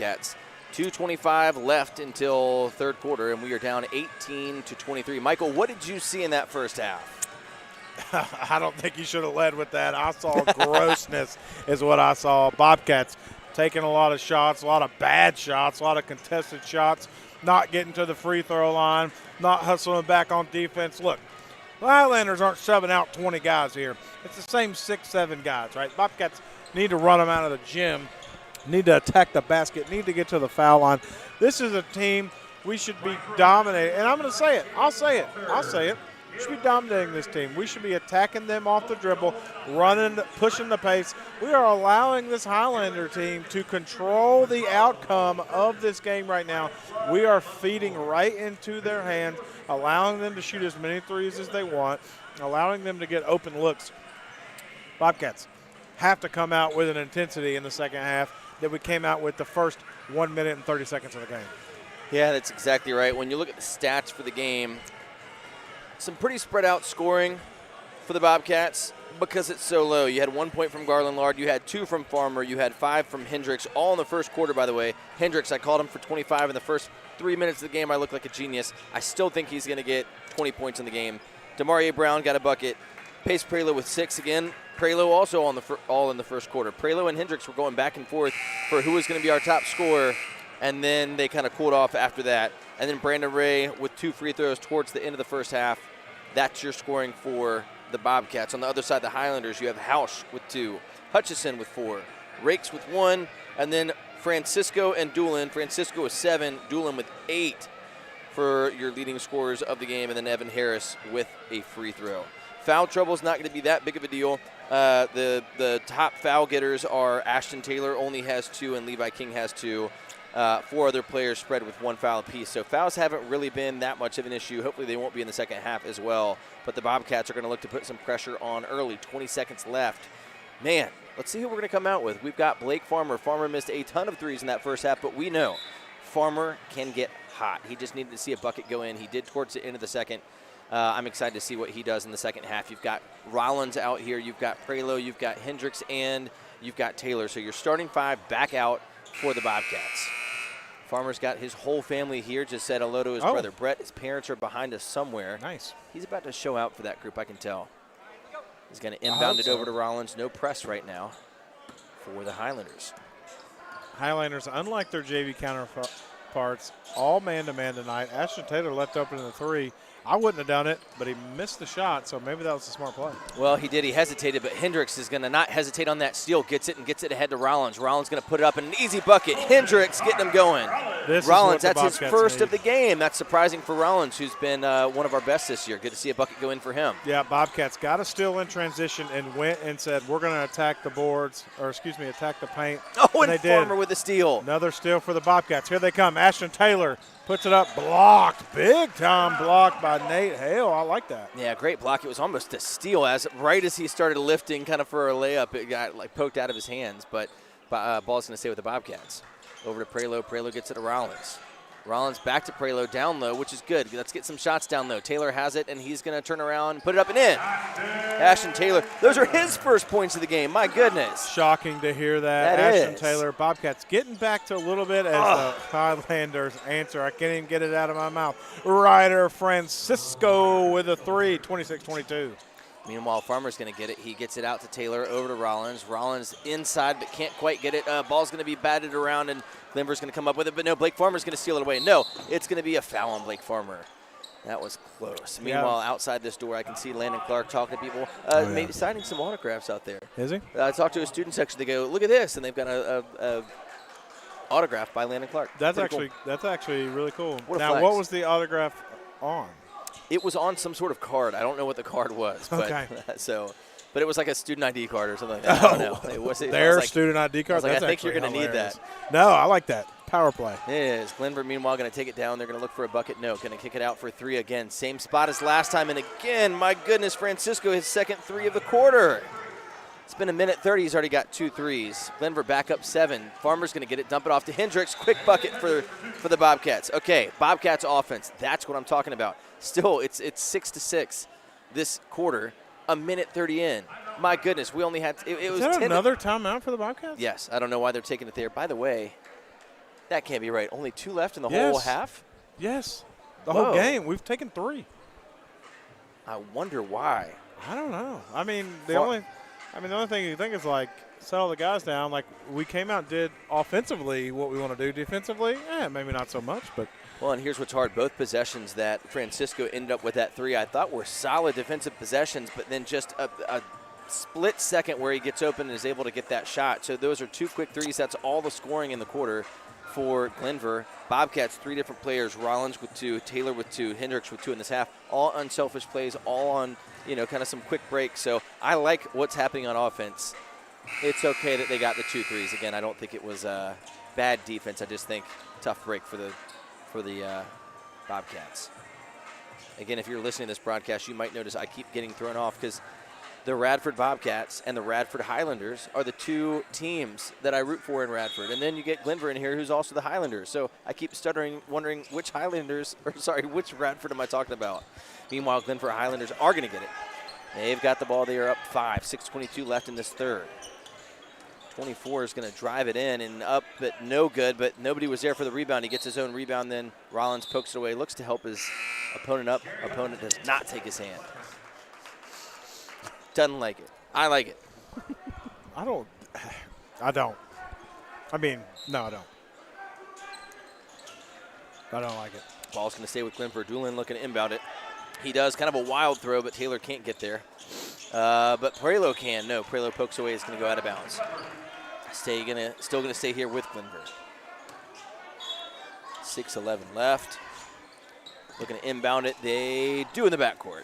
[SPEAKER 2] Bobcats. 2:25 left until third quarter, and we are down 18-23. Michael, what did you see in that first half?
[SPEAKER 1] I don't think you should have led with that. I saw grossness is what I saw. Bobcats taking a lot of shots, a lot of bad shots, a lot of contested shots, not getting to the free throw line, not hustling back on defense. Look, the Highlanders aren't subbing out 20 guys here. It's the same 6, 7 guys, right? Bobcats need to run them out of the gym, need to attack the basket, need to get to the foul line. This is a team we should be dominating. And I'm going to say it. I'll say it. We should be dominating this team. We should be attacking them off the dribble, running, pushing the pace. We are allowing this Highlander team to control the outcome of this game right now. We are feeding right into their hands, allowing them to shoot as many threes as they want, allowing them to get open looks. Bobcats have to come out with an intensity in the second half that we came out with the first 1 minute and 30 seconds of the game.
[SPEAKER 2] Yeah, that's exactly right. When you look at the stats for the game, some pretty spread out scoring for the Bobcats because it's so low. You had 1 point from Glenvar, you had 2 from Farmer, you had 5 from Hendricks, all in the first quarter, by the way. Hendricks, I called him for 25 in the first 3 minutes of the game. I look like a genius. I still think he's going to get 20 points in the game. Demarie Brown got a bucket. Pace Prelo with 6 again. Prelo also all in the first quarter. Prelo and Hendricks were going back and forth for who was going to be our top scorer, and then they kind of cooled off after that. And then Brandon Ray with 2 free throws towards the end of the first half. That's your scoring for the Bobcats. On the other side, the Highlanders, you have Hausch with 2, Hutchison with 4, Rakes with 1, and then Francisco and Doolin. Francisco with 7, Doolin with 8 for your leading scorers of the game, and then Evan Harris with a free throw. Foul trouble is not going to be that big of a deal. The top foul getters are Ashton Taylor only has 2, and Levi King has 2. 4 other players spread with 1 foul apiece. So fouls haven't really been that much of an issue. Hopefully they won't be in the second half as well. But the Bobcats are going to look to put some pressure on early. 20 seconds left. Man, let's see who we're going to come out with. We've got Blake Farmer. Farmer missed a ton of threes in that first half, but we know Farmer can get hot. He just needed to see a bucket go in. He did towards the end of the second. I'm excited to see what he does in the second half. You've got Rollins out here. You've got Prelo. You've got Hendricks, and you've got Taylor. So your starting 5 back out for the Bobcats. Farmer's got his whole family here. Just said hello to his brother Brett. His parents are behind us somewhere.
[SPEAKER 1] Nice.
[SPEAKER 2] He's about to show out for that group, I can tell. He's going to inbound it over to Rollins. No press right now for the Highlanders.
[SPEAKER 1] Highlanders, unlike their JV counterparts, all man-to-man tonight. Ashton Taylor left open in the 3. I wouldn't have done it, but he missed the shot, so maybe that was a smart play.
[SPEAKER 2] Well, he did. He hesitated, but Hendricks is going to not hesitate on that steal. Gets it and gets it ahead to Rollins. Rollins going to put it up in an easy bucket. Hendricks getting him going. Rollins, that's his first of the game. That's surprising for Rollins, who's been one of our best this year. Good to see a bucket go in for him.
[SPEAKER 1] Yeah, Bobcats got a steal in transition and went and said, we're going to attack the boards, attack the paint.
[SPEAKER 2] Oh, and Farmer with a steal.
[SPEAKER 1] Another steal for the Bobcats. Here they come. Ashton Taylor puts it up, blocked, big-time block by Nate Hale. I like that.
[SPEAKER 2] Yeah, great block. It was almost a steal. Right as he started lifting kind of for a layup, it got like poked out of his hands, but ball's going to stay with the Bobcats. Over to Prelo. Prelo gets it to Rollins. Rollins back to Prelo, down low, which is good. Let's get some shots down low. Taylor has it, and he's going to turn around and put it up and in. Ashton Taylor, those are his first points of the game. My goodness.
[SPEAKER 1] Shocking to hear that. Ashton Taylor, Bobcats getting back to a little bit as the Highlanders answer. I can't even get it out of my mouth. Ryder Francisco with a 3, 26-22.
[SPEAKER 2] Meanwhile, Farmer's going to get it. He gets it out to Taylor, over to Rollins. Rollins inside, but can't quite get it. Ball's going to be batted around, and Glenvar's going to come up with it. But no, Blake Farmer's going to steal it away. No, it's going to be a foul on Blake Farmer. That was close. Meanwhile, outside this door, I can see Landon Clark talking to people, maybe signing some autographs out there.
[SPEAKER 1] Is he?
[SPEAKER 2] I talked to a student section. They go, look at this, and they've got a autograph by Landon Clark.
[SPEAKER 1] That's actually really cool.
[SPEAKER 2] Now,
[SPEAKER 1] what was the autograph on?
[SPEAKER 2] It was on some sort of card. I don't know what the card was. But,
[SPEAKER 1] okay.
[SPEAKER 2] But it was like a student ID card or something like that. I don't know. It was
[SPEAKER 1] student ID card?
[SPEAKER 2] I think you're going to need that.
[SPEAKER 1] No, I like that. Power play.
[SPEAKER 2] It is. Glenvar, meanwhile, going to take it down. They're going to look for a bucket. No, going to kick it out for 3 again. Same spot as last time. And again, my goodness, Francisco, his second 3 of the quarter. It's been a minute 30. He's already got 2 threes. Glenvar back up 7. Farmer's going to get it, dump it off to Hendricks. Quick bucket for the Bobcats. Okay, Bobcats offense. That's what I'm talking about. Still, it's 6-6 this quarter. A minute 30 in. My goodness, we only had it was
[SPEAKER 1] Is that
[SPEAKER 2] 10
[SPEAKER 1] another timeout for the Bobcats?
[SPEAKER 2] Yes, I don't know why they're taking it there. By the way, That can't be right. Only 2 left in the whole half?
[SPEAKER 1] Yes. The
[SPEAKER 2] Whoa.
[SPEAKER 1] whole game. We've taken 3.
[SPEAKER 2] I wonder why.
[SPEAKER 1] I don't know. I mean, the only thing you think is like settle the guys down. Like we came out and did offensively what we want to do. Defensively, maybe not so much, but.
[SPEAKER 2] Well, and here's what's hard. Both possessions that Francisco ended up with that 3, I thought were solid defensive possessions, but then just a split second where he gets open and is able to get that shot. So those are 2 quick threes. That's all the scoring in the quarter for Glenvar. Bobcats, 3 different players, Rollins with 2, Taylor with 2, Hendricks with 2 in this half. All unselfish plays, all on, kind of some quick breaks. So I like what's happening on offense. It's okay that they got the 2 threes. Again, I don't think it was bad defense. I just think tough break for the Bobcats. Again, if you're listening to this broadcast, you might notice I keep getting thrown off because the Radford Bobcats and the Radford Highlanders are the 2 teams that I root for in Radford. And then you get Glenvar in here, who's also the Highlanders. So I keep stuttering, wondering which Radford am I talking about? Meanwhile, Glenvar Highlanders are going to get it. They've got the ball. They are up 5, 6:22 left in this third. 24 is going to drive it in and up, but no good. But nobody was there for the rebound. He gets his own rebound, then Rollins pokes it away. Looks to help his opponent up. Opponent does not take his hand. Doesn't like it. I like it.
[SPEAKER 1] I don't. I mean, no, I don't. I don't like it.
[SPEAKER 2] Ball's going to stay with Glenvar. Doolin looking to inbound it. He does. Kind of a wild throw, but Taylor can't get there. But Prelo can. No, Prelo pokes away. It's going to go out of bounds. Still going to stay here with Glenvar. 6:11 left. Looking to inbound it. They do in the backcourt.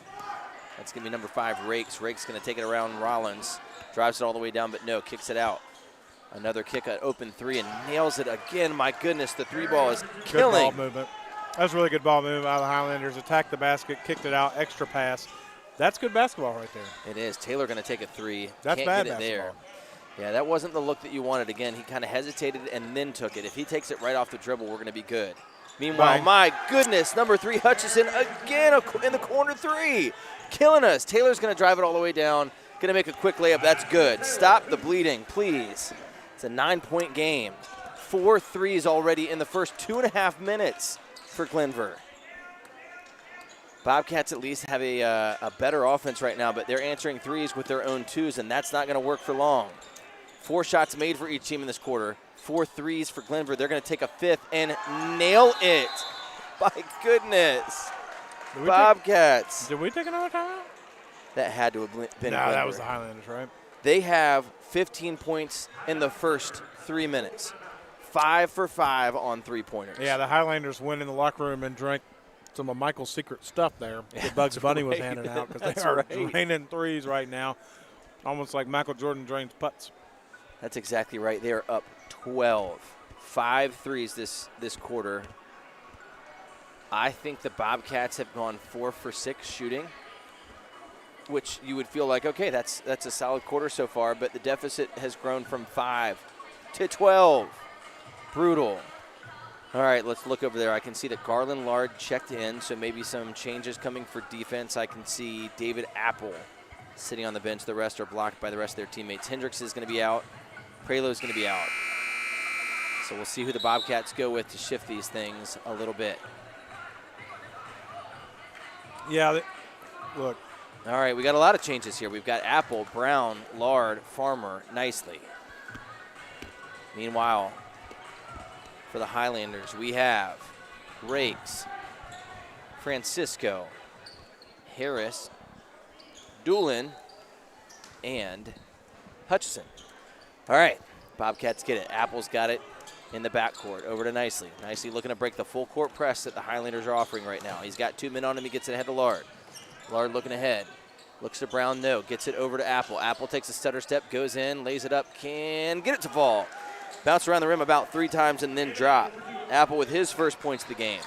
[SPEAKER 2] That's going to be number 5, Rakes. Rakes going to take it around Rollins. Drives it all the way down, but no, kicks it out. Another kick, an open 3, and nails it again. My goodness, the 3 ball is killing.
[SPEAKER 1] Good ball movement. That was really good ball movement out of the Highlanders. Attacked the basket, kicked it out, extra pass. That's good basketball right there.
[SPEAKER 2] It is. Taylor going to take a 3.
[SPEAKER 1] That's
[SPEAKER 2] Can't
[SPEAKER 1] bad
[SPEAKER 2] get it
[SPEAKER 1] basketball.
[SPEAKER 2] There. Yeah, that wasn't the look that you wanted. Again, he kind of hesitated and then took it. If he takes it right off the dribble, we're going to be good. Meanwhile, my goodness, number 3, Hutchison, again in the corner 3. Killing us. Taylor's going to drive it all the way down. Going to make a quick layup. That's good. Stop the bleeding, please. It's a 9-point game. 4 threes already in the first 2.5 minutes for Glenvar. Bobcats at least have a better offense right now, but they're answering threes with their own 2s, and that's not going to work for long. 4 shots made for each team in this quarter. 4 threes for Glenvar. They're going to take a 5th and nail it. My goodness. Bobcats.
[SPEAKER 1] Did we take another timeout?
[SPEAKER 2] That had to have been
[SPEAKER 1] No,
[SPEAKER 2] Glenvar.
[SPEAKER 1] that was the Highlanders, right?
[SPEAKER 2] They have 15 points in the first 3 minutes. 5 for 5 on 3-pointers.
[SPEAKER 1] Yeah, the Highlanders went in the locker room and drank some of Michael's secret stuff there that Bugs Bunny was handing out because they are draining threes right now, almost like Michael Jordan drains putts.
[SPEAKER 2] That's exactly right. They are up 12. 5 threes this quarter. I think the Bobcats have gone 4 for 6 shooting, which you would feel like, okay, that's a solid quarter so far, but the deficit has grown from 5 to 12. Brutal. All right, let's look over there. I can see that Garland Lard checked in, so maybe some changes coming for defense. I can see David Apple sitting on the bench. The rest are blocked by the rest of their teammates. Hendricks is going to be out. Prelo is going to be out. So we'll see who the Bobcats go with to shift these things a little bit.
[SPEAKER 1] Yeah, look.
[SPEAKER 2] All right, we got a lot of changes here. We've got Apple, Brown, Lard, Farmer, Nicely. Meanwhile, for the Highlanders, we have Rakes, Francisco, Harris, Doolin, and Hutchison. All right, Bobcats get it. Apple's got it in the backcourt. Over to Nicely. Nicely looking to break the full court press that the Highlanders are offering right now. He's got 2 men on him. He gets it ahead to Lard. Lard looking ahead. Looks to Brown, no. Gets it over to Apple. Apple takes a stutter step, goes in, lays it up, can get it to fall. Bounce around the rim about 3 times and then drop. Apple with his first points of the game.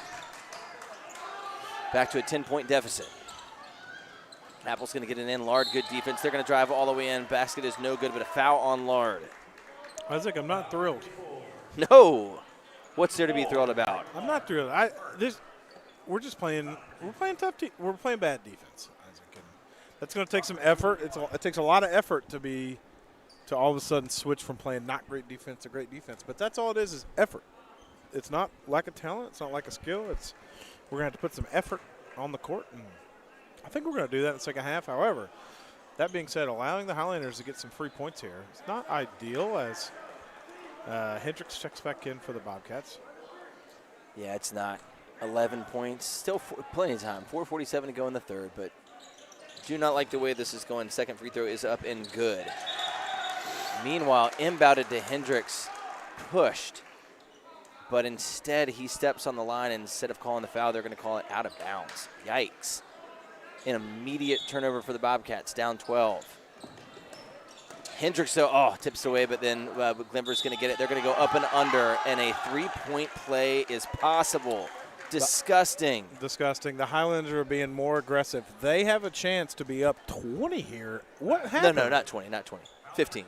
[SPEAKER 2] Back to a 10-point deficit. Apple's going to get it in. Lard, good defense. They're going to drive all the way in. Basket is no good, but a foul on Lard.
[SPEAKER 1] Isaac, I'm not thrilled.
[SPEAKER 2] No. What's there to be thrilled about?
[SPEAKER 1] I'm not thrilled. We're just playing. We're playing tough. We're playing bad defense, Isaac. And that's going to take some effort. It takes a lot of effort to all of a sudden switch from playing not great defense to great defense. But that's all it is effort. it's not lack of talent. It's not lack of skill. We're going to have to put some effort on the court, and I think we're going to do that in the second half. However, that being said, allowing the Highlanders to get some free points here, it's not ideal as Hendricks checks back in for the Bobcats.
[SPEAKER 2] Yeah, it's not. 11 points, still plenty of time. 4:47 to go in the third, but do not like the way this is going. Second free throw is up and good. Meanwhile, inbounded to Hendricks, pushed, but instead he steps on the line, and instead of calling the foul, they're going to call it out of bounds. Yikes. An immediate turnover for the Bobcats, down 12. Hendricks, though, tips away, but then Glenvar's going to get it. They're going to go up and under, and a three-point play is possible. Disgusting.
[SPEAKER 1] Disgusting. The Highlanders are being more aggressive. They have a chance to be up 20 here. What happened?
[SPEAKER 2] No, not 20, not 20. 15.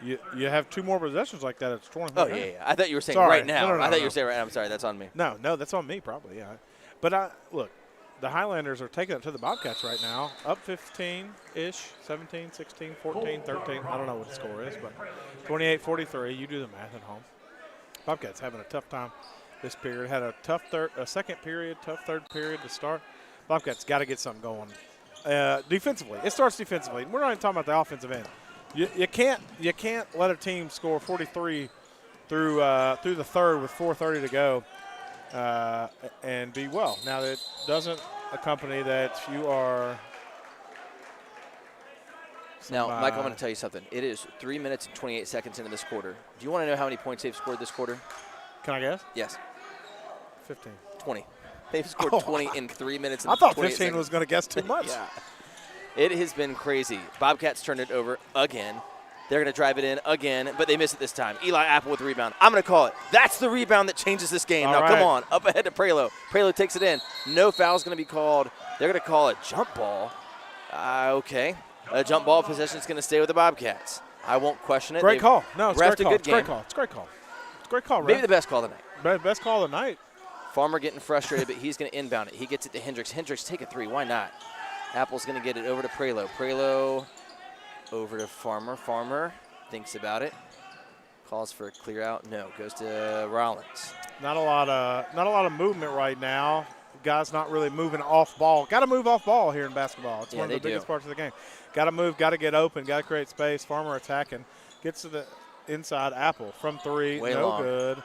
[SPEAKER 1] You have two more possessions like that. It's 20.
[SPEAKER 2] Oh, yeah. I thought you were saying
[SPEAKER 1] Sorry.
[SPEAKER 2] right now.
[SPEAKER 1] No,
[SPEAKER 2] I thought you were saying right now. I'm sorry. That's on me.
[SPEAKER 1] No, that's on me probably, yeah. But, look, the Highlanders are taking it to the Bobcats right now. Up 15-ish, 17, 16, 14, 13. I don't know what the score is, but 28-43. You do the math at home. Bobcats having a tough time this period. Had a tough second period, tough third period to start. Bobcats got to get something going defensively. It starts defensively. We're not even talking about the offensive end. You can't let a team score 43 through the third with 4:30 to go and be well. Now that doesn't accompany that you are.
[SPEAKER 2] Now, Michael, I'm going to tell you something. It is 3 minutes and 28 seconds into this quarter. Do you want to know how many points they've scored this quarter?
[SPEAKER 1] Can I guess?
[SPEAKER 2] Yes.
[SPEAKER 1] 15.
[SPEAKER 2] 20. They've scored 20 in 3 minutes and
[SPEAKER 1] I thought
[SPEAKER 2] 28
[SPEAKER 1] 15
[SPEAKER 2] seconds.
[SPEAKER 1] was going to guess too much.
[SPEAKER 2] Yeah. It has been crazy. Bobcats turned it over again. They're going to drive it in again, but they miss it this time. Eli Apple with the rebound. I'm going to call it. That's the rebound that changes this game.
[SPEAKER 1] All
[SPEAKER 2] now,
[SPEAKER 1] right.
[SPEAKER 2] come on. Up ahead to Prelo. Prelo takes it in. No foul's going to be called. They're going to call a jump ball. Okay. A jump ball possession is going to stay with the Bobcats. I won't question it.
[SPEAKER 1] Great call. No, it's
[SPEAKER 2] refed
[SPEAKER 1] great call.
[SPEAKER 2] a good
[SPEAKER 1] It's great
[SPEAKER 2] game.
[SPEAKER 1] call. It's great call. It's great call,
[SPEAKER 2] Maybe
[SPEAKER 1] ref.
[SPEAKER 2] the best call of the night.
[SPEAKER 1] Best call of the night.
[SPEAKER 2] Farmer getting frustrated, but he's going to inbound it. He gets it to Hendricks. Hendricks, take a three. Why not? Apple's going to get it over to Prelo. Prelo over to Farmer. Farmer thinks about it. Calls for a clear out. No, goes to Rollins.
[SPEAKER 1] Not a lot of movement right now. Guys not really moving off ball. Got to move off ball here in basketball. It's one of the biggest parts of the game. Got to move, got to get open, got to create space. Farmer attacking. Gets to the inside. Apple from three.
[SPEAKER 2] Way
[SPEAKER 1] no
[SPEAKER 2] long.
[SPEAKER 1] Good.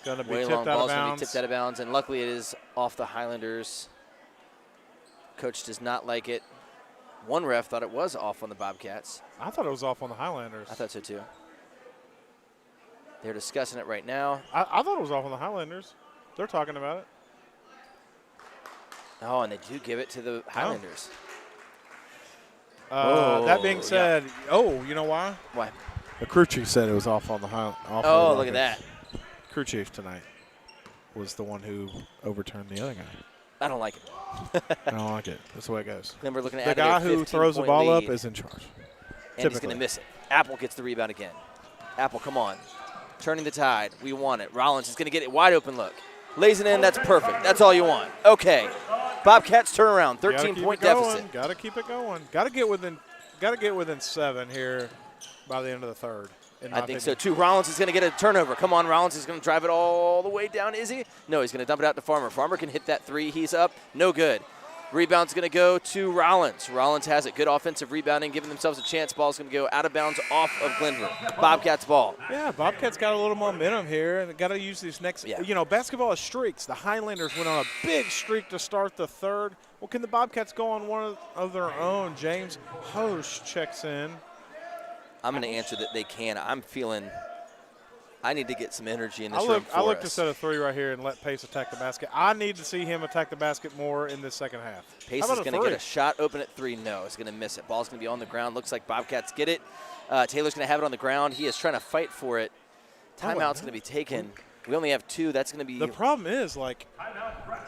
[SPEAKER 1] Going to be
[SPEAKER 2] Way
[SPEAKER 1] tipped
[SPEAKER 2] long.
[SPEAKER 1] out of
[SPEAKER 2] Ball's going to be
[SPEAKER 1] bounds.
[SPEAKER 2] tipped out of bounds, and luckily it is off the Highlanders. Coach does not like it. One ref thought it was off on the Bobcats.
[SPEAKER 1] I thought it was off on the Highlanders.
[SPEAKER 2] I thought so too. They're discussing it right now.
[SPEAKER 1] I thought it was off on the Highlanders. They're talking about it.
[SPEAKER 2] Oh, and they do give it to the Highlanders.
[SPEAKER 1] That being said, you know why?
[SPEAKER 2] Why?
[SPEAKER 1] The crew chief said it was off on the
[SPEAKER 2] Oh, look at that.
[SPEAKER 1] Crew chief tonight was the one who overturned the other guy.
[SPEAKER 2] I don't like it.
[SPEAKER 1] I don't like it. That's the way it goes.
[SPEAKER 2] Then we're looking at
[SPEAKER 1] The guy who throws the ball up is in charge.
[SPEAKER 2] And he's going to miss it. Apple gets the rebound again. Apple, come on. Turning the tide. We want it. Rollins is going to get it. Wide open look. Lays it in. That's perfect. That's all you want. Okay. Bobcats turn around. 13-point deficit.
[SPEAKER 1] Got to keep it going. Got to get within 7 here by the end of the third.
[SPEAKER 2] I think so, too. Rollins is going to get a turnover. Come on, Rollins is going to drive it all the way down. Is he? No, he's going to dump it out to Farmer. Farmer can hit that three. He's up. No good. Rebound's going to go to Rollins. Rollins has it. Good offensive rebounding, giving themselves a chance. Ball's going to go out of bounds off of Glenvar. Bobcats ball.
[SPEAKER 1] Yeah, Bobcats got a little momentum here, and got to use these next.
[SPEAKER 2] Yeah.
[SPEAKER 1] You know, basketball is streaks. The Highlanders went on a big streak to start the third. Well, can the Bobcats go on one of their own? James Hosch checks in.
[SPEAKER 2] I'm going to answer that they can. I'm feeling I need to get some energy in this room for
[SPEAKER 1] I look
[SPEAKER 2] us.
[SPEAKER 1] to set a three right here and let Pace attack the basket. I need to see him attack the basket more in this second half.
[SPEAKER 2] Pace is going to get a shot open at three. No, it's going to miss it. Ball's going to be on the ground. Looks like Bobcats get it. Taylor's going to have it on the ground. He is trying to fight for it. Timeout's going to be taken. We only have 2. That's going to be.
[SPEAKER 1] The problem is, like,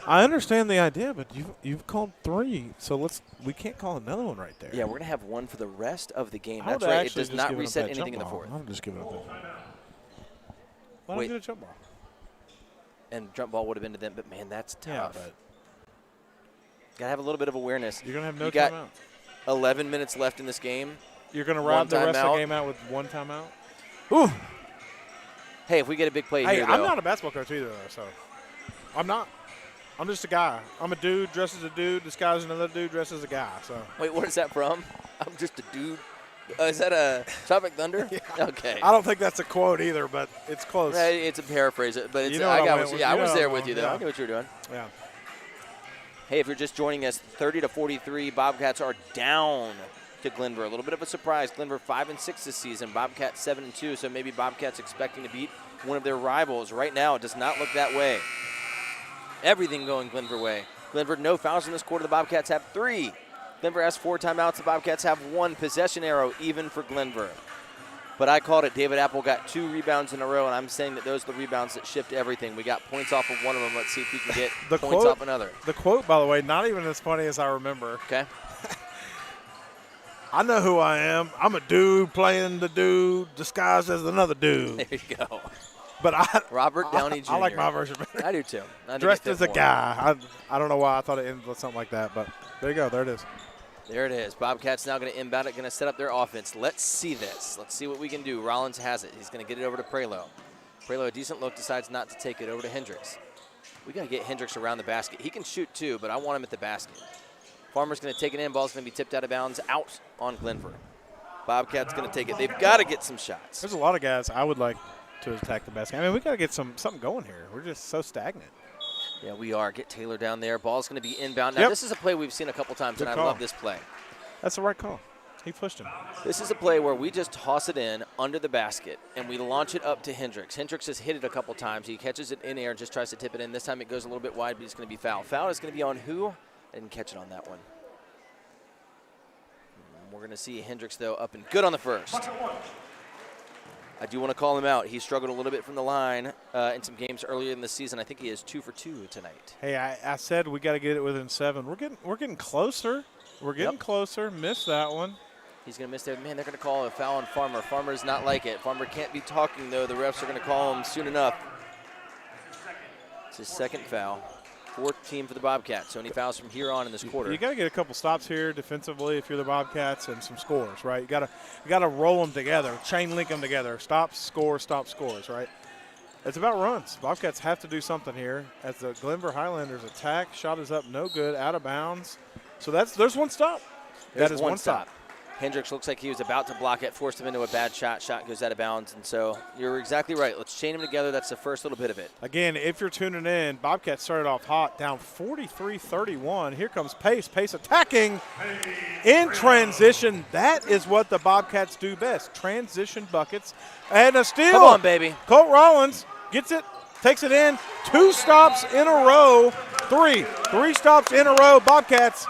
[SPEAKER 1] I understand the idea, but you've called 3, so we can't call another one right there.
[SPEAKER 2] Yeah, we're going to have 1 for the rest of the game.
[SPEAKER 1] I
[SPEAKER 2] That's
[SPEAKER 1] would
[SPEAKER 2] right. It
[SPEAKER 1] actually
[SPEAKER 2] does
[SPEAKER 1] just
[SPEAKER 2] not
[SPEAKER 1] give
[SPEAKER 2] reset
[SPEAKER 1] up that
[SPEAKER 2] anything in
[SPEAKER 1] jump
[SPEAKER 2] the
[SPEAKER 1] ball.
[SPEAKER 2] fourth.
[SPEAKER 1] I'm just giving up that. Why don't
[SPEAKER 2] Wait.
[SPEAKER 1] you get a jump ball?
[SPEAKER 2] And jump ball would have been to them, but man, that's tough.
[SPEAKER 1] Yeah, but
[SPEAKER 2] got to have a little bit of awareness.
[SPEAKER 1] you're going to have no
[SPEAKER 2] You got
[SPEAKER 1] timeout.
[SPEAKER 2] 11 minutes left in this game.
[SPEAKER 1] You're going to
[SPEAKER 2] one
[SPEAKER 1] ride the rest of
[SPEAKER 2] timeout.
[SPEAKER 1] the game out with one timeout?
[SPEAKER 2] Whew. Hey, if we get a big play
[SPEAKER 1] Hey,
[SPEAKER 2] here,
[SPEAKER 1] I'm
[SPEAKER 2] though.
[SPEAKER 1] not a basketball coach either, though, so I'm not. I'm just a guy. I'm a dude dressed as a dude, disguised as another dude dressed as a guy. So
[SPEAKER 2] Wait, what is that from? I'm just a dude. Is that a Tropic Thunder?
[SPEAKER 1] Yeah.
[SPEAKER 2] Okay.
[SPEAKER 1] I don't think that's a quote either, but it's close.
[SPEAKER 2] It's a paraphrase, but it's,
[SPEAKER 1] You know
[SPEAKER 2] I
[SPEAKER 1] what I
[SPEAKER 2] got
[SPEAKER 1] went
[SPEAKER 2] what
[SPEAKER 1] with.
[SPEAKER 2] yeah,
[SPEAKER 1] You
[SPEAKER 2] I was
[SPEAKER 1] know
[SPEAKER 2] there
[SPEAKER 1] what
[SPEAKER 2] with you, though.
[SPEAKER 1] yeah.
[SPEAKER 2] I knew what you were doing.
[SPEAKER 1] Yeah.
[SPEAKER 2] Hey, if you're just joining us, 30-43, Bobcats are down to Glenvar. A little bit of a surprise. Glenvar 5-6 this season. Bobcats 7-2. So maybe Bobcats expecting to beat one of their rivals. Right now, it does not look that way. Everything going Glenvar way. Glenvar, no fouls in this quarter. The Bobcats have 3. Glenvar has 4 timeouts. The Bobcats have 1 possession arrow, even for Glenvar. But I called it. David Apple got 2 rebounds in a row, and I'm saying that those are the rebounds that shift everything. We got points off of one of them. Let's see if we can get points off another.
[SPEAKER 1] The quote, by the way, not even as funny as I remember.
[SPEAKER 2] Okay.
[SPEAKER 1] I know who I am. I'm a dude playing the dude disguised as another dude.
[SPEAKER 2] There you go.
[SPEAKER 1] But
[SPEAKER 2] Robert Downey Jr.
[SPEAKER 1] I like my version better.
[SPEAKER 2] I do too.
[SPEAKER 1] Dressed as a guy. I don't know why I thought it ended with something like that, but there you go. There it is.
[SPEAKER 2] There it is. Bobcats now going to inbound it, going to set up their offense. Let's see this. Let's see what we can do. Rollins has it. He's going to get it over to Prelo. Prelo, a decent look, decides not to take it over to Hendricks. We got to get Hendricks around the basket. He can shoot too, but I want him at the basket. Farmer's going to take it in. Ball's going to be tipped out of bounds out on Glenvar. Bobcats going to take it. They've got to get some shots.
[SPEAKER 1] There's a lot of guys I would like to attack the basket. I mean, we got to get something going here. We're just so stagnant.
[SPEAKER 2] Yeah, we are. Get Taylor down there. Ball's going to be inbound. Now, This is a play we've seen a couple times,
[SPEAKER 1] Good
[SPEAKER 2] and
[SPEAKER 1] call.
[SPEAKER 2] I love this play.
[SPEAKER 1] That's the right call. He pushed him.
[SPEAKER 2] This is a play where we just toss it in under the basket, and we launch it up to Hendricks. Hendricks has hit it a couple times. He catches it in air and just tries to tip it in. This time it goes a little bit wide, but it's going to be foul. Foul is going to be on who? I didn't catch it on that one. We're going to see Hendricks, though, up and good on the first. I do want to call him out. He struggled a little bit from the line in some games earlier in the season. I think he is 2 for 2 tonight.
[SPEAKER 1] Hey, I said we got to get it within 7. We're getting closer. We're getting closer. Missed that one.
[SPEAKER 2] He's going to miss there. Man, they're going to call a foul on Farmer. Farmer does not like it. Farmer can't be talking, though. The refs are going to call him soon enough. It's his second foul. 4th team for the Bobcats. So any fouls from here on in this quarter.
[SPEAKER 1] You got to get a couple stops here defensively if you're the Bobcats and some scores, right? You got to roll them together, chain link them together. Stops, scores, right? It's about runs. Bobcats have to do something here as the Glenvar Highlanders attack. Shot is up, no good, out of bounds. So there's one stop.
[SPEAKER 2] There's
[SPEAKER 1] that is
[SPEAKER 2] one stop. Hendricks looks like he was about to block it, forced him into a bad shot. Shot goes out of bounds, and so you're exactly right. Let's chain them together. That's the first little bit of it.
[SPEAKER 1] Again, if you're tuning in, Bobcats started off hot, down 43-31. Here comes Pace. Pace attacking in transition. That is what the Bobcats do best, transition buckets. And a steal.
[SPEAKER 2] Come on, baby.
[SPEAKER 1] Colt Rollins gets it, takes it in. 2 stops in a row. 3 stops in a row, Bobcats.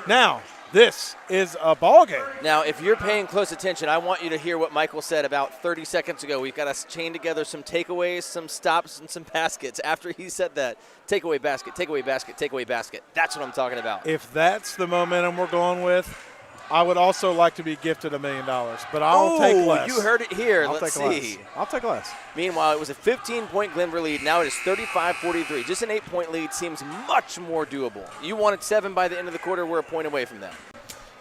[SPEAKER 1] Now, this is a ball game.
[SPEAKER 2] Now, if you're paying close attention, I want you to hear what Michael said about 30 seconds ago. We've got to chain together some takeaways, some stops, and some baskets. After he said that, takeaway basket, takeaway basket, takeaway basket. That's what I'm talking about.
[SPEAKER 1] If that's the momentum we're going with, I would also like to be gifted $1 million, but I'll take less.
[SPEAKER 2] You heard it here.
[SPEAKER 1] I'll
[SPEAKER 2] Let's
[SPEAKER 1] take
[SPEAKER 2] see.
[SPEAKER 1] less. I'll take less.
[SPEAKER 2] Meanwhile, it was a 15-point Glenvar lead. Now it is 35-43. Just an 8-point lead seems much more doable. You wanted 7 by the end of the quarter. We're a point away from that.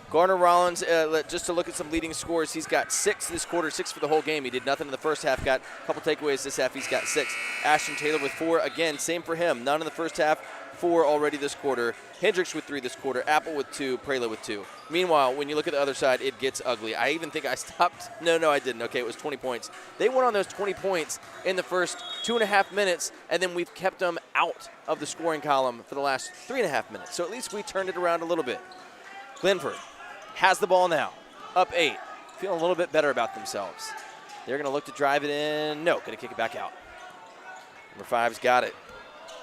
[SPEAKER 2] Garner Rollins, just to look at some leading scores, he's got 6 this quarter, 6 for the whole game. He did nothing in the first half, got a couple takeaways this half. He's got 6. Ashton Taylor with 4. Again, same for him. None in the first half, 4 already this quarter. Hendricks with 3 this quarter. Apple with 2. Prela with 2. Meanwhile, when you look at the other side, it gets ugly. I even think I stopped. No, I didn't. Okay, it was 20 points. They went on those 20 points in the first 2.5 minutes, and then we've kept them out of the scoring column for the last 3.5 minutes. So at least we turned it around a little bit. Glenvar has the ball now, up 8, feeling a little bit better about themselves. They're going to look to drive it in. No, going to kick it back out. Number 5's got it.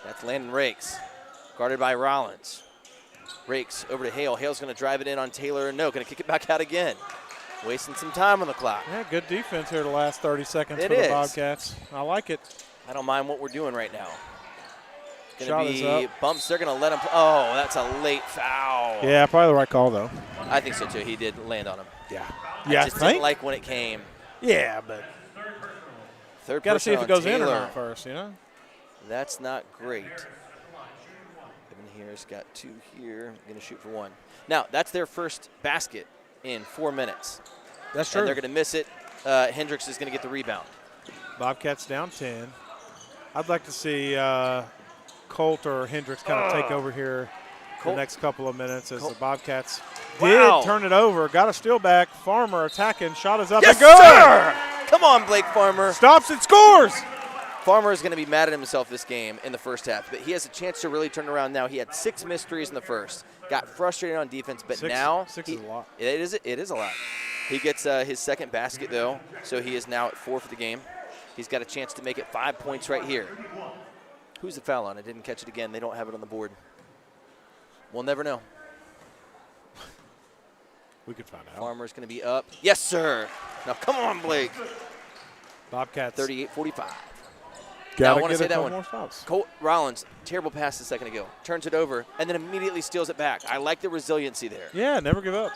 [SPEAKER 2] That's Landon Rakes, guarded by Rollins. Rakes over to Hale. Hale's going to drive it in on Taylor. No, going to kick it back out again. Wasting some time on the clock.
[SPEAKER 1] Yeah, good defense here the last 30 seconds for
[SPEAKER 2] It
[SPEAKER 1] the Bobcats. I like it.
[SPEAKER 2] I don't mind what we're doing right now.
[SPEAKER 1] Shot
[SPEAKER 2] Going
[SPEAKER 1] is
[SPEAKER 2] to be
[SPEAKER 1] up.
[SPEAKER 2] bumps. They're going to let him. Oh, that's a late foul.
[SPEAKER 1] Yeah, probably the right call, though.
[SPEAKER 2] I think so, too. He did land on him.
[SPEAKER 1] Yeah.
[SPEAKER 2] I just didn't like when it came.
[SPEAKER 1] Yeah, but
[SPEAKER 2] Third
[SPEAKER 1] got to see if
[SPEAKER 2] person
[SPEAKER 1] it goes
[SPEAKER 2] on
[SPEAKER 1] in or
[SPEAKER 2] Taylor.
[SPEAKER 1] not first, you know?
[SPEAKER 2] That's not great. Evan here's got 2 here. Going to shoot for 1. Now, that's their first basket in 4 minutes.
[SPEAKER 1] That's true.
[SPEAKER 2] And they're going to miss it. Hendricks is going to get the rebound.
[SPEAKER 1] Bobcats down 10. I'd like to see Colt or Hendricks kind of take over here the next couple of minutes as the Bobcats did turn it over. Got a steal back. Farmer attacking. Shot is up and good.
[SPEAKER 2] Sir! Come on, Blake Farmer.
[SPEAKER 1] Stops and scores.
[SPEAKER 2] Farmer is going to be mad at himself this game in the first half, but he has a chance to really turn around now. He had 6 missed threes in the first. Got frustrated on defense, but now
[SPEAKER 1] six is a lot.
[SPEAKER 2] It is a lot. He gets his second basket, though, so he is now at 4 for the game. He's got a chance to make it 5 points right here. Who's the foul on? I didn't catch it again. They don't have it on the board. We'll never know.
[SPEAKER 1] We could find out.
[SPEAKER 2] Farmer's going to be up. Yes, sir. Now, come on, Blake.
[SPEAKER 1] Bobcats.
[SPEAKER 2] 38-45.
[SPEAKER 1] Now,
[SPEAKER 2] I want to say that one.
[SPEAKER 1] More stops.
[SPEAKER 2] Colt Rollins, terrible pass a second ago. Turns it over and then immediately steals it back. I like the resiliency there.
[SPEAKER 1] Yeah, never give up.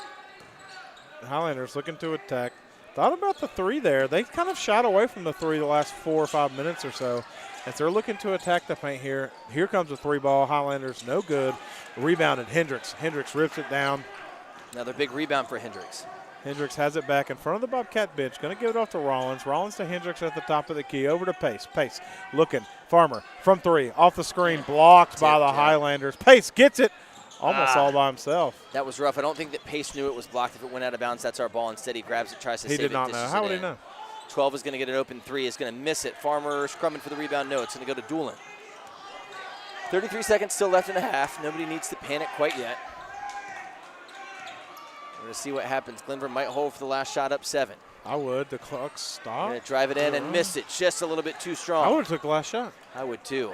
[SPEAKER 1] Highlanders looking to attack. Thought about the 3 there. They kind of shied away from the 3 the last 4 or 5 minutes or so. As they're looking to attack the paint here. Here comes the 3 ball. Highlanders, no good. Rebounded Hendricks. Hendricks rips it down.
[SPEAKER 2] Another big rebound for Hendricks.
[SPEAKER 1] Hendricks has it back in front of the Bobcat bench. Going to give it off to Rollins. Rollins to Hendricks at the top of the key. Over to Pace. Pace looking. Farmer from 3. Off the screen. Blocked by the Highlanders. Pace gets it. Almost all by himself.
[SPEAKER 2] That was rough. I don't think that Pace knew it was blocked. If it went out of bounds, that's our ball. Instead, he grabs it, tries to save it.
[SPEAKER 1] He did not know. How would he know?
[SPEAKER 2] 12 is going to get an open 3. Is going to miss it. Farmer scrumming for the rebound. No, it's going to go to Doolin. 33 seconds still left in the half. Nobody needs to panic quite yet. We're going to see what happens. Glenvar might hold for the last shot up 7.
[SPEAKER 1] I would. The clock stopped.
[SPEAKER 2] Going to drive it in and miss it. Just a little bit too strong.
[SPEAKER 1] I would have took the last shot.
[SPEAKER 2] I would too.